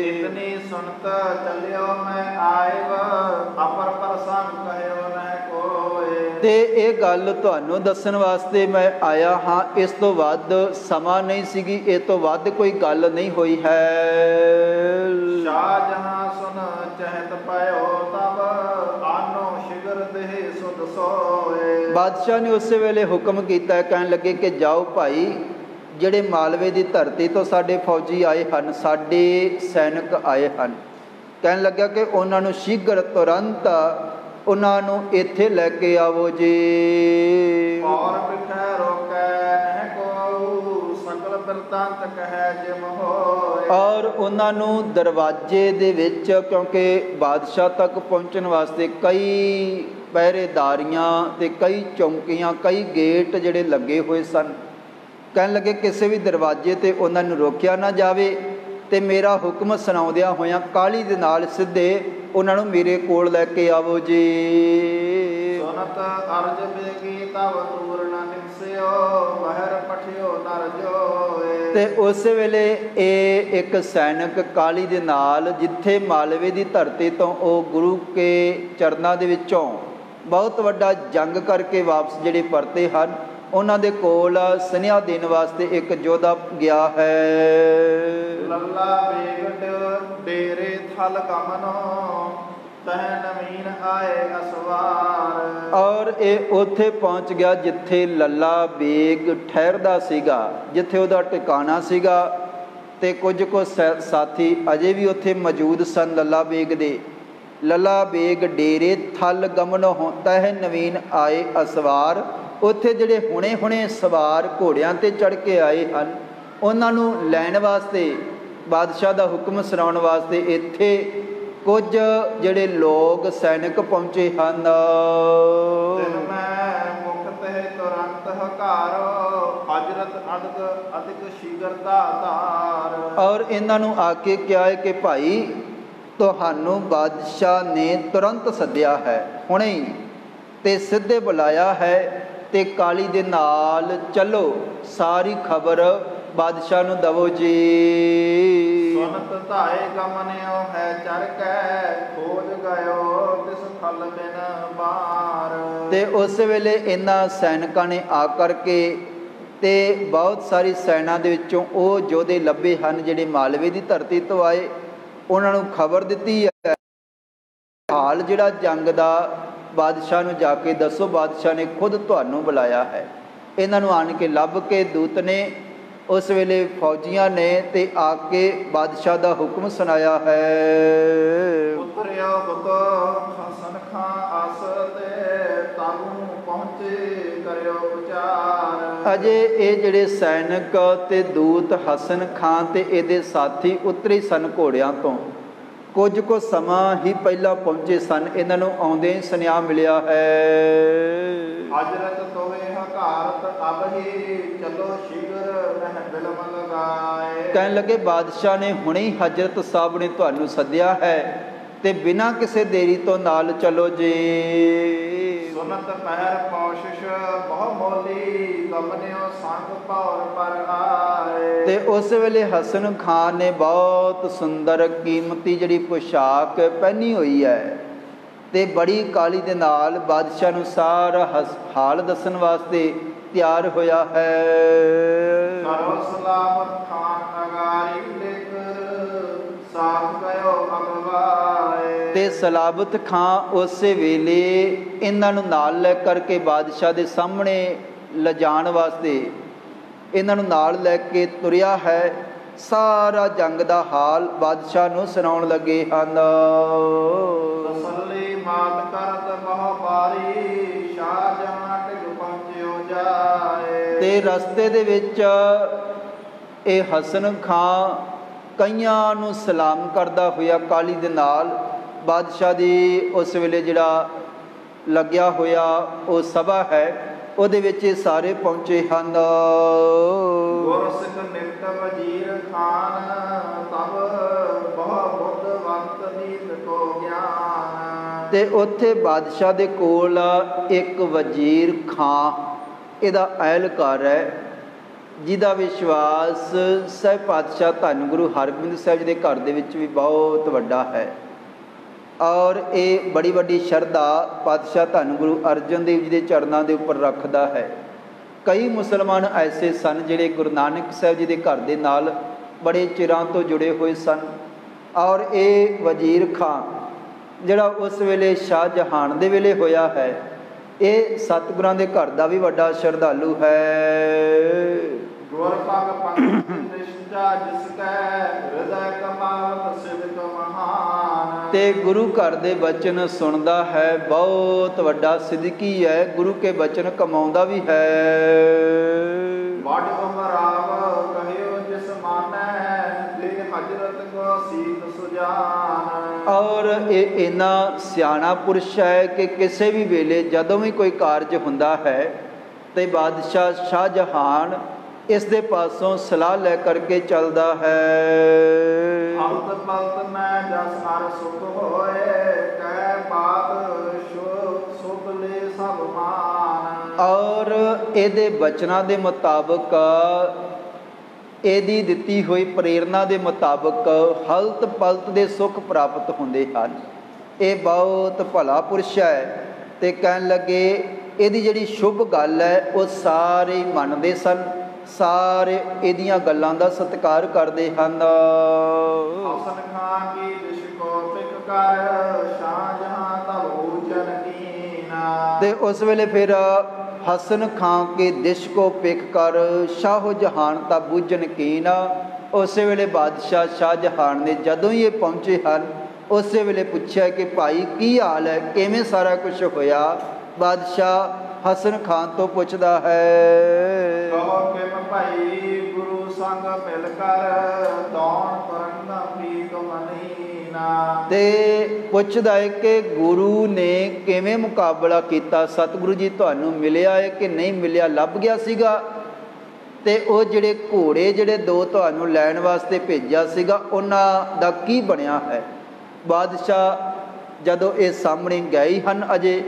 ਇਤਨੀ ਸੁਣਤ ਚੱਲਿਓ ਮੈਂ ਆਇਵ, ਅਪਰ ਪ੍ਰਸੰਗ ਕਹਿਓ ਨਾ ਕੋਏ। ਤੇ ਇਹ ਗੱਲ ਤੁਹਾਨੂੰ ਦੱਸਣ ਵਾਸਤੇ ਮੈਂ ਆਇਆ ਹਾਂ। ਇਸ ਤੋਂ ਵੱਧ ਸਮਾਂ ਨਹੀਂ ਸੀਗੀ, ਇਹ ਤੋਂ ਵੱਧ ਕੋਈ ਗੱਲ ਨਹੀਂ ਹੋਈ ਹੈ। ਸ਼ਾਹ ਜਹਾਂ ਸੁਨ ਚਹਿਤ ਪਇਓ ਤਬ, ਆਨੋ ਸ਼ਿਗਰ ਦੇਹ ਸੁਧ ਸੋਏ। ਬਾਦਸ਼ਾਹ ਨੇ ਉਸੇ ਵੇਲੇ ਹੁਕਮ ਕੀਤਾ, ਕਹਿਣ ਲੱਗੇ ਕਿ ਜਾਓ ਭਾਈ, ਜਿਹੜੇ ਮਾਲਵੇ ਦੀ ਧਰਤੀ ਤੋਂ ਸਾਡੇ ਫੌਜੀ ਆਏ ਹਨ, ਸਾਡੇ ਸੈਨਿਕ ਆਏ ਹਨ, ਕਹਿਣ ਲੱਗਾ ਕਿ ਉਹਨਾਂ ਨੂੰ ਸ਼ੀਘਰ ਤੁਰੰਤ ਉਹਨਾਂ ਨੂੰ ਇੱਥੇ ਲੈ ਕੇ ਆਵੋ ਜੀ। ਔਰ ਪਿਖੈ ਰੋਕੈ ਨਹਿ ਕੋ, ਸਕਲ ਬਿਰਤਾਂਤ ਕਹਿ ਜਿਮ ਹੋਏ। ਔਰ ਉਹਨਾਂ ਨੂੰ ਦਰਵਾਜ਼ੇ ਦੇ ਵਿੱਚ, ਕਿਉਂਕਿ ਬਾਦਸ਼ਾਹ ਤੱਕ ਪਹੁੰਚਣ ਵਾਸਤੇ ਕਈ ਪਹਿਰੇਦਾਰੀਆਂ ਤੇ ਕਈ ਚੌਂਕੀਆਂ, ਕਈ ਗੇਟ ਜਿਹੜੇ ਲੱਗੇ ਹੋਏ ਸਨ, ਕਹਿਣ ਲੱਗੇ ਕਿਸੇ ਵੀ ਦਰਵਾਜ਼ੇ 'ਤੇ ਉਹਨਾਂ ਨੂੰ ਰੋਕਿਆ ਨਾ ਜਾਵੇ, ਤੇ ਮੇਰਾ ਹੁਕਮ ਸੁਣਾਉਂਦਿਆਂ ਹੋਇਆਂ ਕਾਹਲੀ ਦੇ ਨਾਲ ਸਿੱਧੇ ਉਹਨਾਂ ਨੂੰ ਮੇਰੇ ਕੋਲ ਲੈ ਕੇ ਆਵੋ ਜੀ। ਸੁਨਤ ਅਰਜ ਬੇਗੀ ਤਵ ਤੂਰ ਨ ਨਿਕਸਿਓ, ਬਹਿਰ ਪਠਿਓ ਨਰ ਜੋਏ। ਤੇ ਉਸ ਵੇਲੇ ਇਹ ਇੱਕ ਸੈਨਿਕ ਕਾਹਲੀ ਦੇ ਨਾਲ, ਜਿੱਥੇ ਮਾਲਵੇ ਦੀ ਧਰਤੀ ਤੋਂ ਉਹ ਗੁਰੂ ਕੇ ਚਰਨਾਂ ਦੇ ਵਿੱਚੋਂ ਬਹੁਤ ਵੱਡਾ ਜੰਗ ਕਰਕੇ ਵਾਪਸ ਜਿਹੜੇ ਪਰਤੇ ਹਨ, ਉਹਨਾਂ ਦੇ ਕੋਲ ਸੁਨੇਹਾ ਦੇਣ ਵਾਸਤੇ ਇੱਕ ਯੋਧਾ ਗਿਆ ਹੈ। ਲੱਲਾ ਬੇਗਟ ਡੇਰੇ ਥਲ ਕਮਨੋ, ਤਹ ਨਵੀਨ ਆਏ ਅਸਵਾਰ। ਔਰ ਇਹ ਉੱਥੇ ਪਹੁੰਚ ਗਿਆ ਜਿੱਥੇ ਲੱਲਾ ਬੇਗ ਠਹਿਰਦਾ ਸੀਗਾ, ਜਿੱਥੇ ਉਹਦਾ ਟਿਕਾਣਾ ਸੀਗਾ। ਤੇ ਕੁਝ ਕੁ ਸਾਥੀ ਅਜੇ ਵੀ ਉੱਥੇ ਮੌਜੂਦ ਸਨ ਲੱਲਾ ਬੇਗ ਦੇ। ਲੱਲਾ ਬੇਗ ਡੇਰੇ ਥਲ ਗਮਨ ਤਹਿ ਨਵੀਨ ਆਏ ਅਸਵਾਰ। ਉੱਥੇ ਜਿਹੜੇ ਹੁਣੇ ਹੁਣੇ ਸਵਾਰ ਘੋੜਿਆਂ 'ਤੇ ਚੜ੍ਹ ਕੇ ਆਏ ਹਨ, ਉਹਨਾਂ ਨੂੰ ਲੈਣ ਵਾਸਤੇ, ਬਾਦਸ਼ਾਹ ਦਾ ਹੁਕਮ ਸੁਣਾਉਣ ਵਾਸਤੇ ਇੱਥੇ ਕੁਝ ਜਿਹੜੇ ਲੋਕ ਸੈਨਿਕ ਪਹੁੰਚੇ ਹਨ। ਔਰ ਇਹਨਾਂ ਨੂੰ ਆ ਕੇ ਕਿਹਾ ਹੈ ਕਿ ਭਾਈ ਤੁਹਾਨੂੰ ਬਾਦਸ਼ਾਹ ਨੇ ਤੁਰੰਤ ਸੱਦਿਆ ਹੈ, ਹੁਣੇ ਹੀ, ਤੇ ਸਿੱਧੇ ਬੁਲਾਇਆ ਹੈ ਤੇ ਕਾਲੀ ਦੇ ਨਾਲ ਚੱਲੋ, ਸਾਰੀ ਖਬਰ ਬਾਦਸ਼ਾਹ ਨੂੰ ਦਵੋ ਜੀ। ਸੁਨਤ ਧਾਏ ਗਮਨਿਓ ਹੈ ਚਰ ਕੈ ਖੋਜ ਗਇਓ ਤਿਸ ਫਲ ਬਿਨ ਬਾਰ। ਤੇ ਉਸ ਵੇਲੇ ਇਹਨਾਂ ਸੈਨਿਕਾਂ ਨੇ ਆ ਕਰਕੇ ਤੇ ਬਹੁਤ ਸਾਰੀ ਸੈਨਾ ਦੇ ਵਿੱਚੋਂ ਉਹ ਯੋਧੇ ਲੱਭੇ ਹਨ ਜਿਹੜੇ ਮਾਲਵੇ ਦੀ ਧਰਤੀ ਤੋਂ ਆਏ। ਉਹਨਾਂ ਨੂੰ ਖਬਰ ਦਿੱਤੀ ਹੈ ਹਾਲ ਜਿਹੜਾ ਜੰਗ ਦਾ, ਬਾਦਸ਼ਾਹ ਨੂੰ ਜਾ ਕੇ ਦੱਸੋ, ਬਾਦਸ਼ਾਹ ਨੇ ਖੁਦ ਤੁਹਾਨੂੰ ਬੁਲਾਇਆ ਹੈ। ਇਹਨਾਂ ਨੂੰ ਆਣ ਕੇ ਲੱਭ ਕੇ ਦੂਤ ਨੇ ਉਸ ਵੇਲੇ ਫੌਜੀਆਂ ਨੇ ਤੇ ਆ ਕੇ ਬਾਦਸ਼ਾਹ ਦਾ ਹੁਕਮ ਸੁਣਾਇਆ ਹੈ। ਹਸਨ ਖਾਂ ਆਸ ਤੇ ਤਾਨੂੰ ਪਹੁੰਚੇ ਕਰਿਓ ਵਿਚਾਰ। ਅਜੇ ਇਹ ਜਿਹੜੇ ਸੈਨਿਕ ਤੇ ਦੂਤ ਹਸਨ ਖਾਂ ਤੇ ਇਹਦੇ ਸਾਥੀ ਉਤਰੇ ਸਨ ਘੋੜਿਆਂ ਤੋਂ, ਕੁਝ ਕੁ ਸਮਾਂ ਹੀ ਪਹਿਲਾਂ ਪਹੁੰਚੇ ਸਨ। ਇਹਨਾਂ ਨੂੰ ਆਉਂਦੇ ਸੁਨੇਹਾ ਮਿਲਿਆ ਹੈ ਹਜ਼ਰਤ ਤੋਵੇ ਹਕਾਰਤ ਅਬ ਹੀ ਚਲੋ ਸ਼ੀਘਰ ਮਹਿ ਬਿਲਮ ਲਗਾਏ। ਕਹਿਣ ਲੱਗੇ ਬਾਦਸ਼ਾਹ ਨੇ ਹੁਣੇ ਹੀ ਹਜ਼ਰਤ ਸਾਹਿਬ ਨੇ ਤੁਹਾਨੂੰ ਸੱਦਿਆ ਹੈ ਤੇ ਬਿਨਾਂ ਕਿਸੇ ਦੇਰੀ ਤੋਂ ਨਾਲ ਚਲੋ ਜੀ। ਸੁਨਤ ਪਹਿਰ ਪੌਸ਼ਿਸ਼ ਬਹੁ ਮੋਲੀ ਗਮਨਿਓ ਸੰਗ ਪੌਰ ਪਰ ਆਏ। ਤੇ ਉਸ ਵੇਲੇ ਹਸਨ ਖਾਨ ਨੇ ਬਹੁਤ ਸੁੰਦਰ ਕੀਮਤੀ ਜਿਹੜੀ ਪੁਸ਼ਾਕ ਪਹਿਨੀ ਹੋਈ ਹੈ ਤੇ ਬੜੀ ਕਾਲੀ ਦੇ ਨਾਲ ਬਾਦਸ਼ਾਹ ਨੂੰ ਸਾਰਾ ਹਾਲ ਦੱਸਣ ਵਾਸਤੇ ਤਿਆਰ ਹੋਇਆ ਹੈ। ਕਰੋ ਸਲਾਮਤ ਖਾਨ ਅਗਾਰੀ ਲਿਖ ਸਾਥ ਗਇਓ ਅਗਵਾਏ। ਤੇ ਸਲਾਬਤ ਖਾਂ ਉਸੇ ਵੇਲੇ ਇਹਨਾਂ ਨੂੰ ਨਾਲ ਲੈ ਕਰਕੇ ਬਾਦਸ਼ਾਹ ਦੇ ਸਾਹਮਣੇ ਲਿਜਾਣ ਵਾਸਤੇ ਇਹਨਾਂ ਨੂੰ ਨਾਲ ਲੈ ਕੇ ਤੁਰਿਆ ਹੈ। ਸਾਰਾ ਜੰਗ ਦਾ ਹਾਲ ਬਾਦਸ਼ਾਹ ਨੂੰ ਸੁਣਾਉਣ ਲੱਗੇ ਹਨ। ਤਸੱਲੀ ਮਾਤ ਕਰਤ ਬਹੁ ਬਾਰੀ ਸ਼ਾਹਜਹਾਂ ਢਿਗ ਪਹੁੰਚਿਓ ਜਾਏ। ਤੇ ਰਸਤੇ ਦੇ ਵਿੱਚ ਇਹ ਹਸਨ ਖਾਂ ਕਈਆਂ ਨੂੰ ਸਲਾਮ ਕਰਦਾ ਹੋਇਆ ਕਾਲੀ ਦੇ ਨਾਲ ਬਾਦਸ਼ਾਹ ਦੀ ਉਸ ਵੇਲੇ ਜਿਹੜਾ ਲੱਗਿਆ ਹੋਇਆ ਉਹ ਸਭਾ ਹੈ ਉਹਦੇ ਵਿੱਚ ਇਹ ਸਾਰੇ ਪਹੁੰਚੇ ਹਨ। ਗੁਰਸਿੱਖ ਨਿਕਟ ਵਜ਼ੀਰ ਖਾਨ ਤਬ ਬਹੁ ਬੁੱਧਵੰਤ ਨੀਤ ਕੋ ਗਿਆਨ। ਤੇ ਉੱਥੇ ਬਾਦਸ਼ਾਹ ਦੇ ਕੋਲ ਇੱਕ ਵਜ਼ੀਰ ਖਾਂ ਇਹਦਾ ਅਹਿਲਕਾਰ ਹੈ ਜਿਹਦਾ ਵਿਸ਼ਵਾਸ ਸਾਹਿਬ ਪਾਤਸ਼ਾਹ ਧੰਨ ਗੁਰੂ ਹਰਗੋਬਿੰਦ ਸਾਹਿਬ ਜੀ ਦੇ ਘਰ ਦੇ ਵਿੱਚ ਵੀ ਬਹੁਤ ਵੱਡਾ ਹੈ। ਔਰ ਇਹ ਬੜੀ ਵੱਡੀ ਸ਼ਰਧਾ ਪਾਤਸ਼ਾਹ ਧੰਨ ਗੁਰੂ ਅਰਜਨ ਦੇਵ ਜੀ ਦੇ ਚਰਨਾਂ ਦੇ ਉੱਪਰ ਰੱਖਦਾ ਹੈ। ਕਈ ਮੁਸਲਮਾਨ ਐਸੇ ਸਨ ਜਿਹੜੇ ਗੁਰੂ ਨਾਨਕ ਸਾਹਿਬ ਜੀ ਦੇ ਘਰ ਦੇ ਨਾਲ ਬੜੇ ਚਿਰਾਂ ਤੋਂ ਜੁੜੇ ਹੋਏ ਸਨ। ਔਰ ਇਹ ਵਜ਼ੀਰ ਖਾਂ ਜਿਹੜਾ ਉਸ ਵੇਲੇ ਸ਼ਾਹਜਹਾਨ ਦੇ ਵੇਲੇ ਹੋਇਆ ਹੈ, ਇਹ ਸਤਿਗੁਰਾਂ ਦੇ ਘਰ ਦਾ ਵੀ ਵੱਡਾ ਸ਼ਰਧਾਲੂ ਹੈ। ਤੇ ਗੁਰੂ ਘਰ ਦੇ ਬਚਨ ਸੁਣਦਾ ਹੈ, ਬਹੁਤ ਵੱਡਾ ਸਿਦਕੀ ਹੈ, ਗੁਰੂ ਕੇ ਬਚਨ ਕਮਾਉਂਦਾ ਵੀ ਹੈ। ਔਰ ਇਹ ਇੰਨਾ ਸਿਆਣਾ ਪੁਰਸ਼ ਹੈ ਕਿ ਕਿਸੇ ਵੀ ਵੇਲੇ ਜਦੋਂ ਵੀ ਕੋਈ ਕਾਰਜ ਹੁੰਦਾ ਹੈ ਤੇ ਬਾਦਸ਼ਾਹ ਸ਼ਾਹਜਹਾਨ ਇਸ ਦੇ ਪਾਸੋਂ ਸਲਾਹ ਲੈ ਕਰਕੇ ਚੱਲਦਾ ਹੈ। ਔਰ ਇਹਦੇ ਬਚਨਾਂ ਦੇ ਮੁਤਾਬਕ, ਇਹਦੀ ਦਿੱਤੀ ਹੋਈ ਪ੍ਰੇਰਨਾ ਦੇ ਮੁਤਾਬਕ ਹਲਤ ਪਲਤ ਦੇ ਸੁੱਖ ਪ੍ਰਾਪਤ ਹੁੰਦੇ ਹਨ। ਇਹ ਬਹੁਤ ਭਲਾ ਪੁਰਸ਼ ਹੈ। ਤੇ ਕਹਿਣ ਲੱਗੇ ਇਹਦੀ ਜਿਹੜੀ ਸ਼ੁਭ ਗੱਲ ਹੈ ਉਹ ਸਾਰੇ ਮੰਨਦੇ ਸਨ, ਸਾਰੇ ਇਹਦੀਆਂ ਗੱਲਾਂ ਦਾ ਸਤਿਕਾਰ ਕਰਦੇ ਹਨ। ਤੇ ਉਸ ਵੇਲੇ ਫਿਰ ਹਸਨ ਖਾਂ ਕੇ ਦਿਸ਼ ਕੋ ਪਿਖ ਕਰ ਸ਼ਾਹੋ ਜਹਾਨ ਤਾ ਬੂਝਨ ਕੀਨ। ਉਸੇ ਵੇਲੇ ਬਾਦਸ਼ਾਹ ਸ਼ਾਹਜਹਾਨ ਨੇ ਜਦੋਂ ਹੀ ਇਹ ਪਹੁੰਚੇ ਹਨ ਉਸੇ ਵੇਲੇ ਪੁੱਛਿਆ ਕਿ ਭਾਈ ਕੀ ਹਾਲ ਹੈ, ਕਿਵੇਂ ਸਾਰਾ ਕੁਝ ਹੋਇਆ। ਬਾਦਸ਼ਾਹ ਹਸਨ ਖਾਨ ਤੋਂ ਪੁੱਛਦਾ ਹੈ, ਕਹੋ ਕਿਮ ਭਾਈ ਗੁਰੂ ਸੰਗ ਮਿਲ ਕਰ ਦੌਣ ਕਰਨ ਪ੍ਰੀਤ ਮਨੀ ਨਾ। ਤੇ ਪੁੱਛਦਾ ਹੈ ਕਿ ਗੁਰੂ ਨੇ ਕਿਵੇਂ ਮੁਕਾਬਲਾ ਕੀਤਾ, ਸਤਿਗੁਰੂ ਜੀ ਤੁਹਾਨੂੰ ਮਿਲਿਆ ਹੈ ਕਿ ਨਹੀਂ ਮਿਲਿਆ, ਲੱਭ ਗਿਆ ਸੀਗਾ। ਤੇ ਉਹ ਜਿਹੜੇ ਘੋੜੇ ਜਿਹੜੇ 2 ਤੁਹਾਨੂੰ ਲੈਣ ਵਾਸਤੇ ਭੇਜਿਆ ਸੀਗਾ ਉਹਨਾਂ ਦਾ ਕੀ ਬਣਿਆ ਹੈ। ਬਾਦਸ਼ਾਹ ਜਦੋਂ ਇਹ ਸਾਹਮਣੇ ਗਏ ਹਨ ਅਜੇ,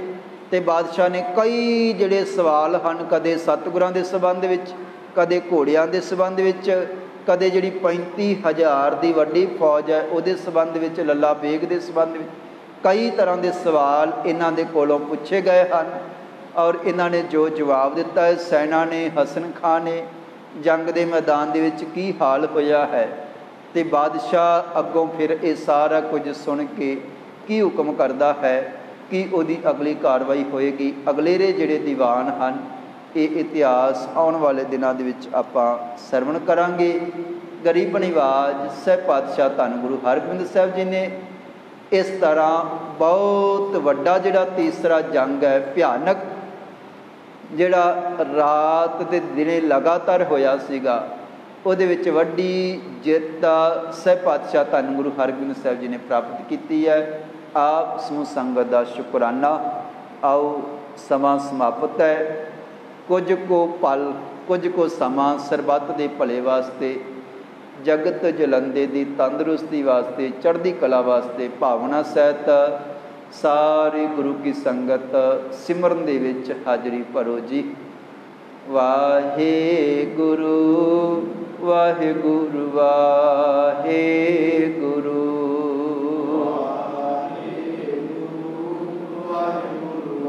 ਤੇ ਬਾਦਸ਼ਾਹ ਨੇ ਕਈ ਜਿਹੜੇ ਸਵਾਲ ਹਨ, ਕਦੇ ਸਤਿਗੁਰਾਂ ਦੇ ਸੰਬੰਧ ਵਿੱਚ, ਕਦੇ ਘੋੜਿਆਂ ਦੇ ਸੰਬੰਧ ਵਿੱਚ, ਕਦੇ ਜਿਹੜੀ 35,000 ਦੀ ਵੱਡੀ ਫੌਜ ਹੈ ਉਹਦੇ ਸੰਬੰਧ ਵਿੱਚ, ਲੱਲਾ ਬੇਗ ਦੇ ਸੰਬੰਧ ਵਿੱਚ ਕਈ ਤਰ੍ਹਾਂ ਦੇ ਸਵਾਲ ਇਹਨਾਂ ਦੇ ਕੋਲੋਂ ਪੁੱਛੇ ਗਏ ਹਨ। ਔਰ ਇਹਨਾਂ ਨੇ ਜੋ ਜਵਾਬ ਦਿੱਤਾ ਹੈ, ਸੈਨਾ ਨੇ, ਹਸਨ ਖਾਨ ਨੇ, ਜੰਗ ਦੇ ਮੈਦਾਨ ਦੇ ਵਿੱਚ ਕੀ ਹਾਲ ਹੋਇਆ ਹੈ। ਤੇ ਬਾਦਸ਼ਾਹ ਅੱਗੋਂ ਫਿਰ ਇਹ ਸਾਰਾ ਕੁਝ ਸੁਣ ਕੇ ਕੀ ਹੁਕਮ ਕਰਦਾ ਹੈ ਕਿ ਉਹਦੀ ਅਗਲੀ ਕਾਰਵਾਈ ਹੋਏਗੀ। ਅਗਲੇਰੇ ਜਿਹੜੇ ਦੀਵਾਨ ਹਨ ਇਹ ਇਤਿਹਾਸ ਆਉਣ ਵਾਲੇ ਦਿਨਾਂ ਦੇ ਵਿੱਚ ਆਪਾਂ ਸਰਵਣ ਕਰਾਂਗੇ। ਗਰੀਬ ਨਿਵਾਜ ਸਾਹਿਬ ਪਾਤਸ਼ਾਹ ਧੰਨ ਗੁਰੂ ਹਰਗੋਬਿੰਦ ਸਾਹਿਬ ਜੀ ਨੇ ਇਸ ਤਰ੍ਹਾਂ ਬਹੁਤ ਵੱਡਾ ਜਿਹੜਾ ਤੀਸਰਾ ਜੰਗ ਹੈ, ਭਿਆਨਕ, ਜਿਹੜਾ ਰਾਤ ਤੇ ਦਿਨੇ ਲਗਾਤਾਰ ਹੋਇਆ ਸੀਗਾ, ਉਹਦੇ ਵਿੱਚ ਵੱਡੀ ਜਿੱਤ ਸਾਹਿਬ ਪਾਤਸ਼ਾਹ ਧੰਨ ਗੁਰੂ ਹਰਗੋਬਿੰਦ ਸਾਹਿਬ ਜੀ ਨੇ ਪ੍ਰਾਪਤ ਕੀਤੀ ਹੈ। ਆਪ ਸਮੂਹ ਸੰਗਤ ਦਾ ਸ਼ੁਕਰਾਨਾ। ਆਓ ਸਮਾਂ ਸਮਾਪਤ ਹੈ। ਕੁਝ ਕੁ ਪਲ, ਕੁਝ ਕੁ ਸਮਾਂ ਸਰਬੱਤ ਦੇ ਭਲੇ ਵਾਸਤੇ, ਜਗਤ ਜਲੰਦੇ ਦੀ ਤੰਦਰੁਸਤੀ ਵਾਸਤੇ, ਚੜ੍ਹਦੀ ਕਲਾ ਵਾਸਤੇ ਭਾਵਨਾ ਸਹਿਤ ਸਾਰੀ ਗੁਰੂ ਕੀ ਸੰਗਤ ਸਿਮਰਨ ਦੇ ਵਿੱਚ ਹਾਜ਼ਰੀ ਭਰੋ ਜੀ। ਵਾਹਿਗੁਰੂ ਵਾਹਿਗੁਰੂ ਵਾਹਿਗੁਰੂ ਵਾਹਿਗੁਰੂ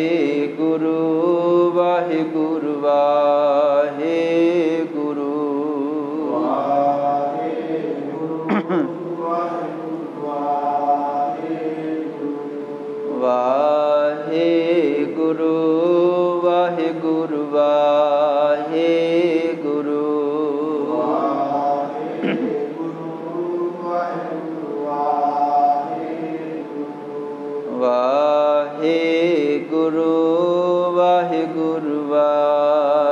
ਵਾਹਿਗੁਰੂ ਵਾਹਿਗੁਰੂ ਵਾਹਿਗੁਰੂ ਵਾਹਿਗੁਰੂ ਵਾਹਿਗੁਰੂ ਵਾਹਿਗੁਰੂ ਵਾਹਿਗੁਰੂ ਵਾਹਿਗੁਰੂ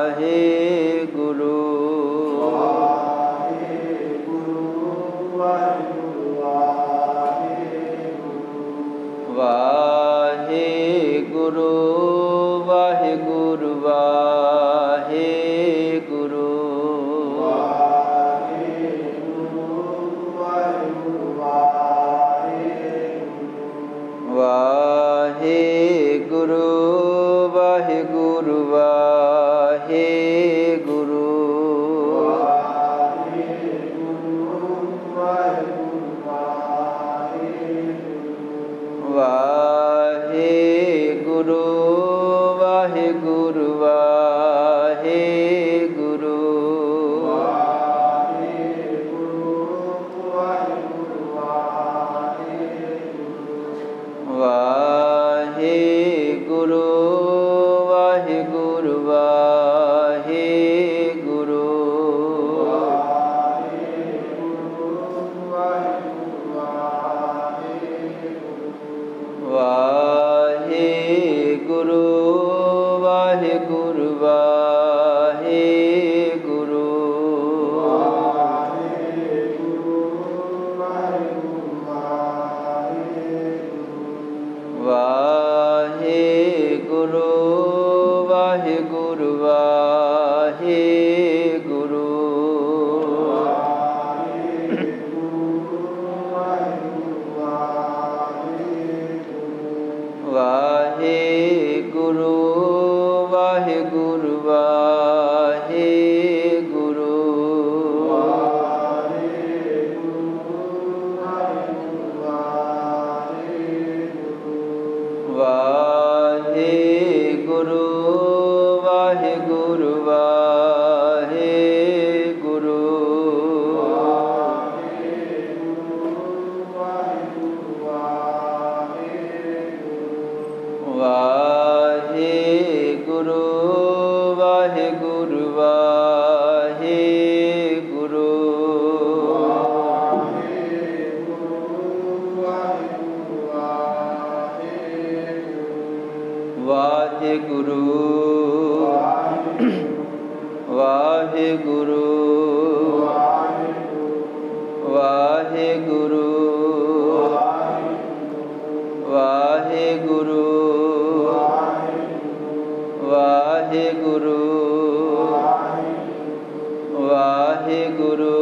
ਵਾਹਿਗੁਰੂ ਵਾਹਿਗੁਰੂ ਵਾਹਿਗੁਰੂ ਵਾਹਿਗੁਰੂ ਵਾਹਿਗੁਰੂ ਵਾਹਿਗੁਰੂ ਵਾਹਿਗੁਰੂ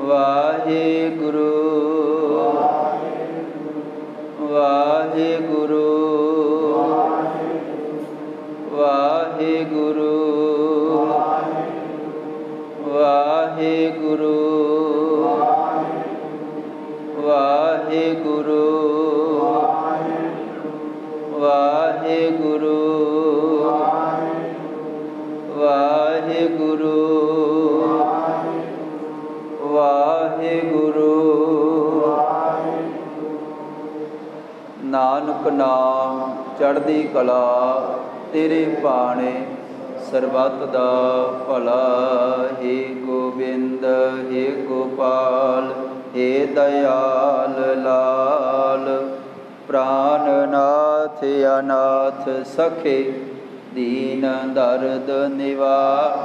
ਵਾਹਿਗੁਰੂ ਵਾਹਿਗੁਰੂ ਵਾਹਿਗੁਰੂ ਵਾਹਿਗੁਰੂ ਵਾਹਿਗੁਰੂ ਵਾਹਿਗੁਰੂ ਵਾਹਿਗੁਰੂ ਵਾਹਿਗੁਰੂ ਨਾਨਕ ਨਾਮ ਚੜ੍ਹਦੀ ਕਲਾ ਤੇਰੇ ਭਾਣੇ ਸਰਬੱਤ ਦਾ ਭਲਾ। ਹੇ ਗੋਬਿੰਦ ਹੇ ਗੋਪਾਲ ਹੇ ਦਇਆਲ ਲਾਲ ਪ੍ਰਾਨਨਾਥ ਅਨਾਥ ਸਖੇ ਦੀਨ ਦਰਦ ਨਿਵਾਰ।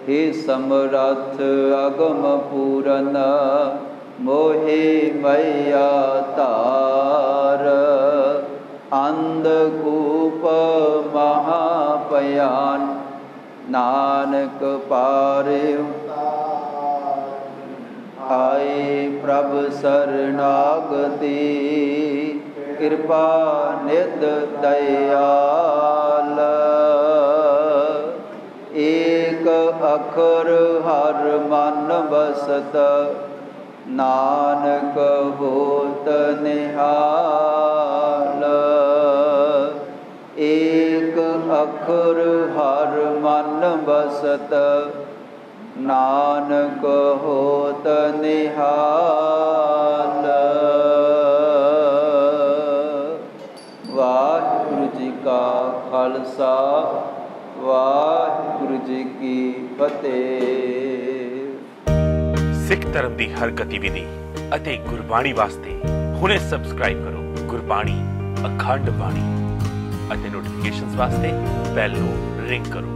ਹੇ ਸਮਰੱਥ ਅਗਮ ਪੂਰਨ ਮੋਹਿ ਮਇਆ ਧਾਰ। ਅੰਧਕੂਪ ਮਹਾਭਿਆਨ ਨਾਨਕ ਪਾਰਿ ਆਏ ਪ੍ਰਭ ਸਰਨਾਗਤੀ। ਕਿਰਪਾ ਨਿਧ ਦਇਆਲ ਏਕ ਅਖਰ ਹਰ ਮਨ ਬਸਤ ਨਾਨਕ ਹੋਤ ਨਿਹਾਲ। ਏਕ ਅਖਰ ਹਰ ਮਨ ਬਸਤ ਨਾਨਕ ਹੋਤ ਨਿਹਾਲ। ਵਾਹਿਗੁਰੂ ਜੀ ਕਾ ਖਾਲਸਾ ਵਾਹਿਗੁਰੂ ਜੀ ਕੀ ਫਤਿਹ। ਸਿੱਖ ਧਰਮ ਦੀ ਹਰ ਗਤੀਵਿਧੀ ਅਤੇ ਗੁਰਬਾਣੀ ਵਾਸਤੇ ਹੁਣੇ ਸਬਸਕ੍ਰਾਈਬ ਕਰੋ ਗੁਰਬਾਣੀ ਅਖੰਡ ਬਾਣੀ ਅਤੇ ਨੋਟੀਫਿਕੇਸ਼ਨਸ ਵਾਸਤੇ ਬੈਲ ਨੂੰ ਰਿੰਗ ਕਰੋ।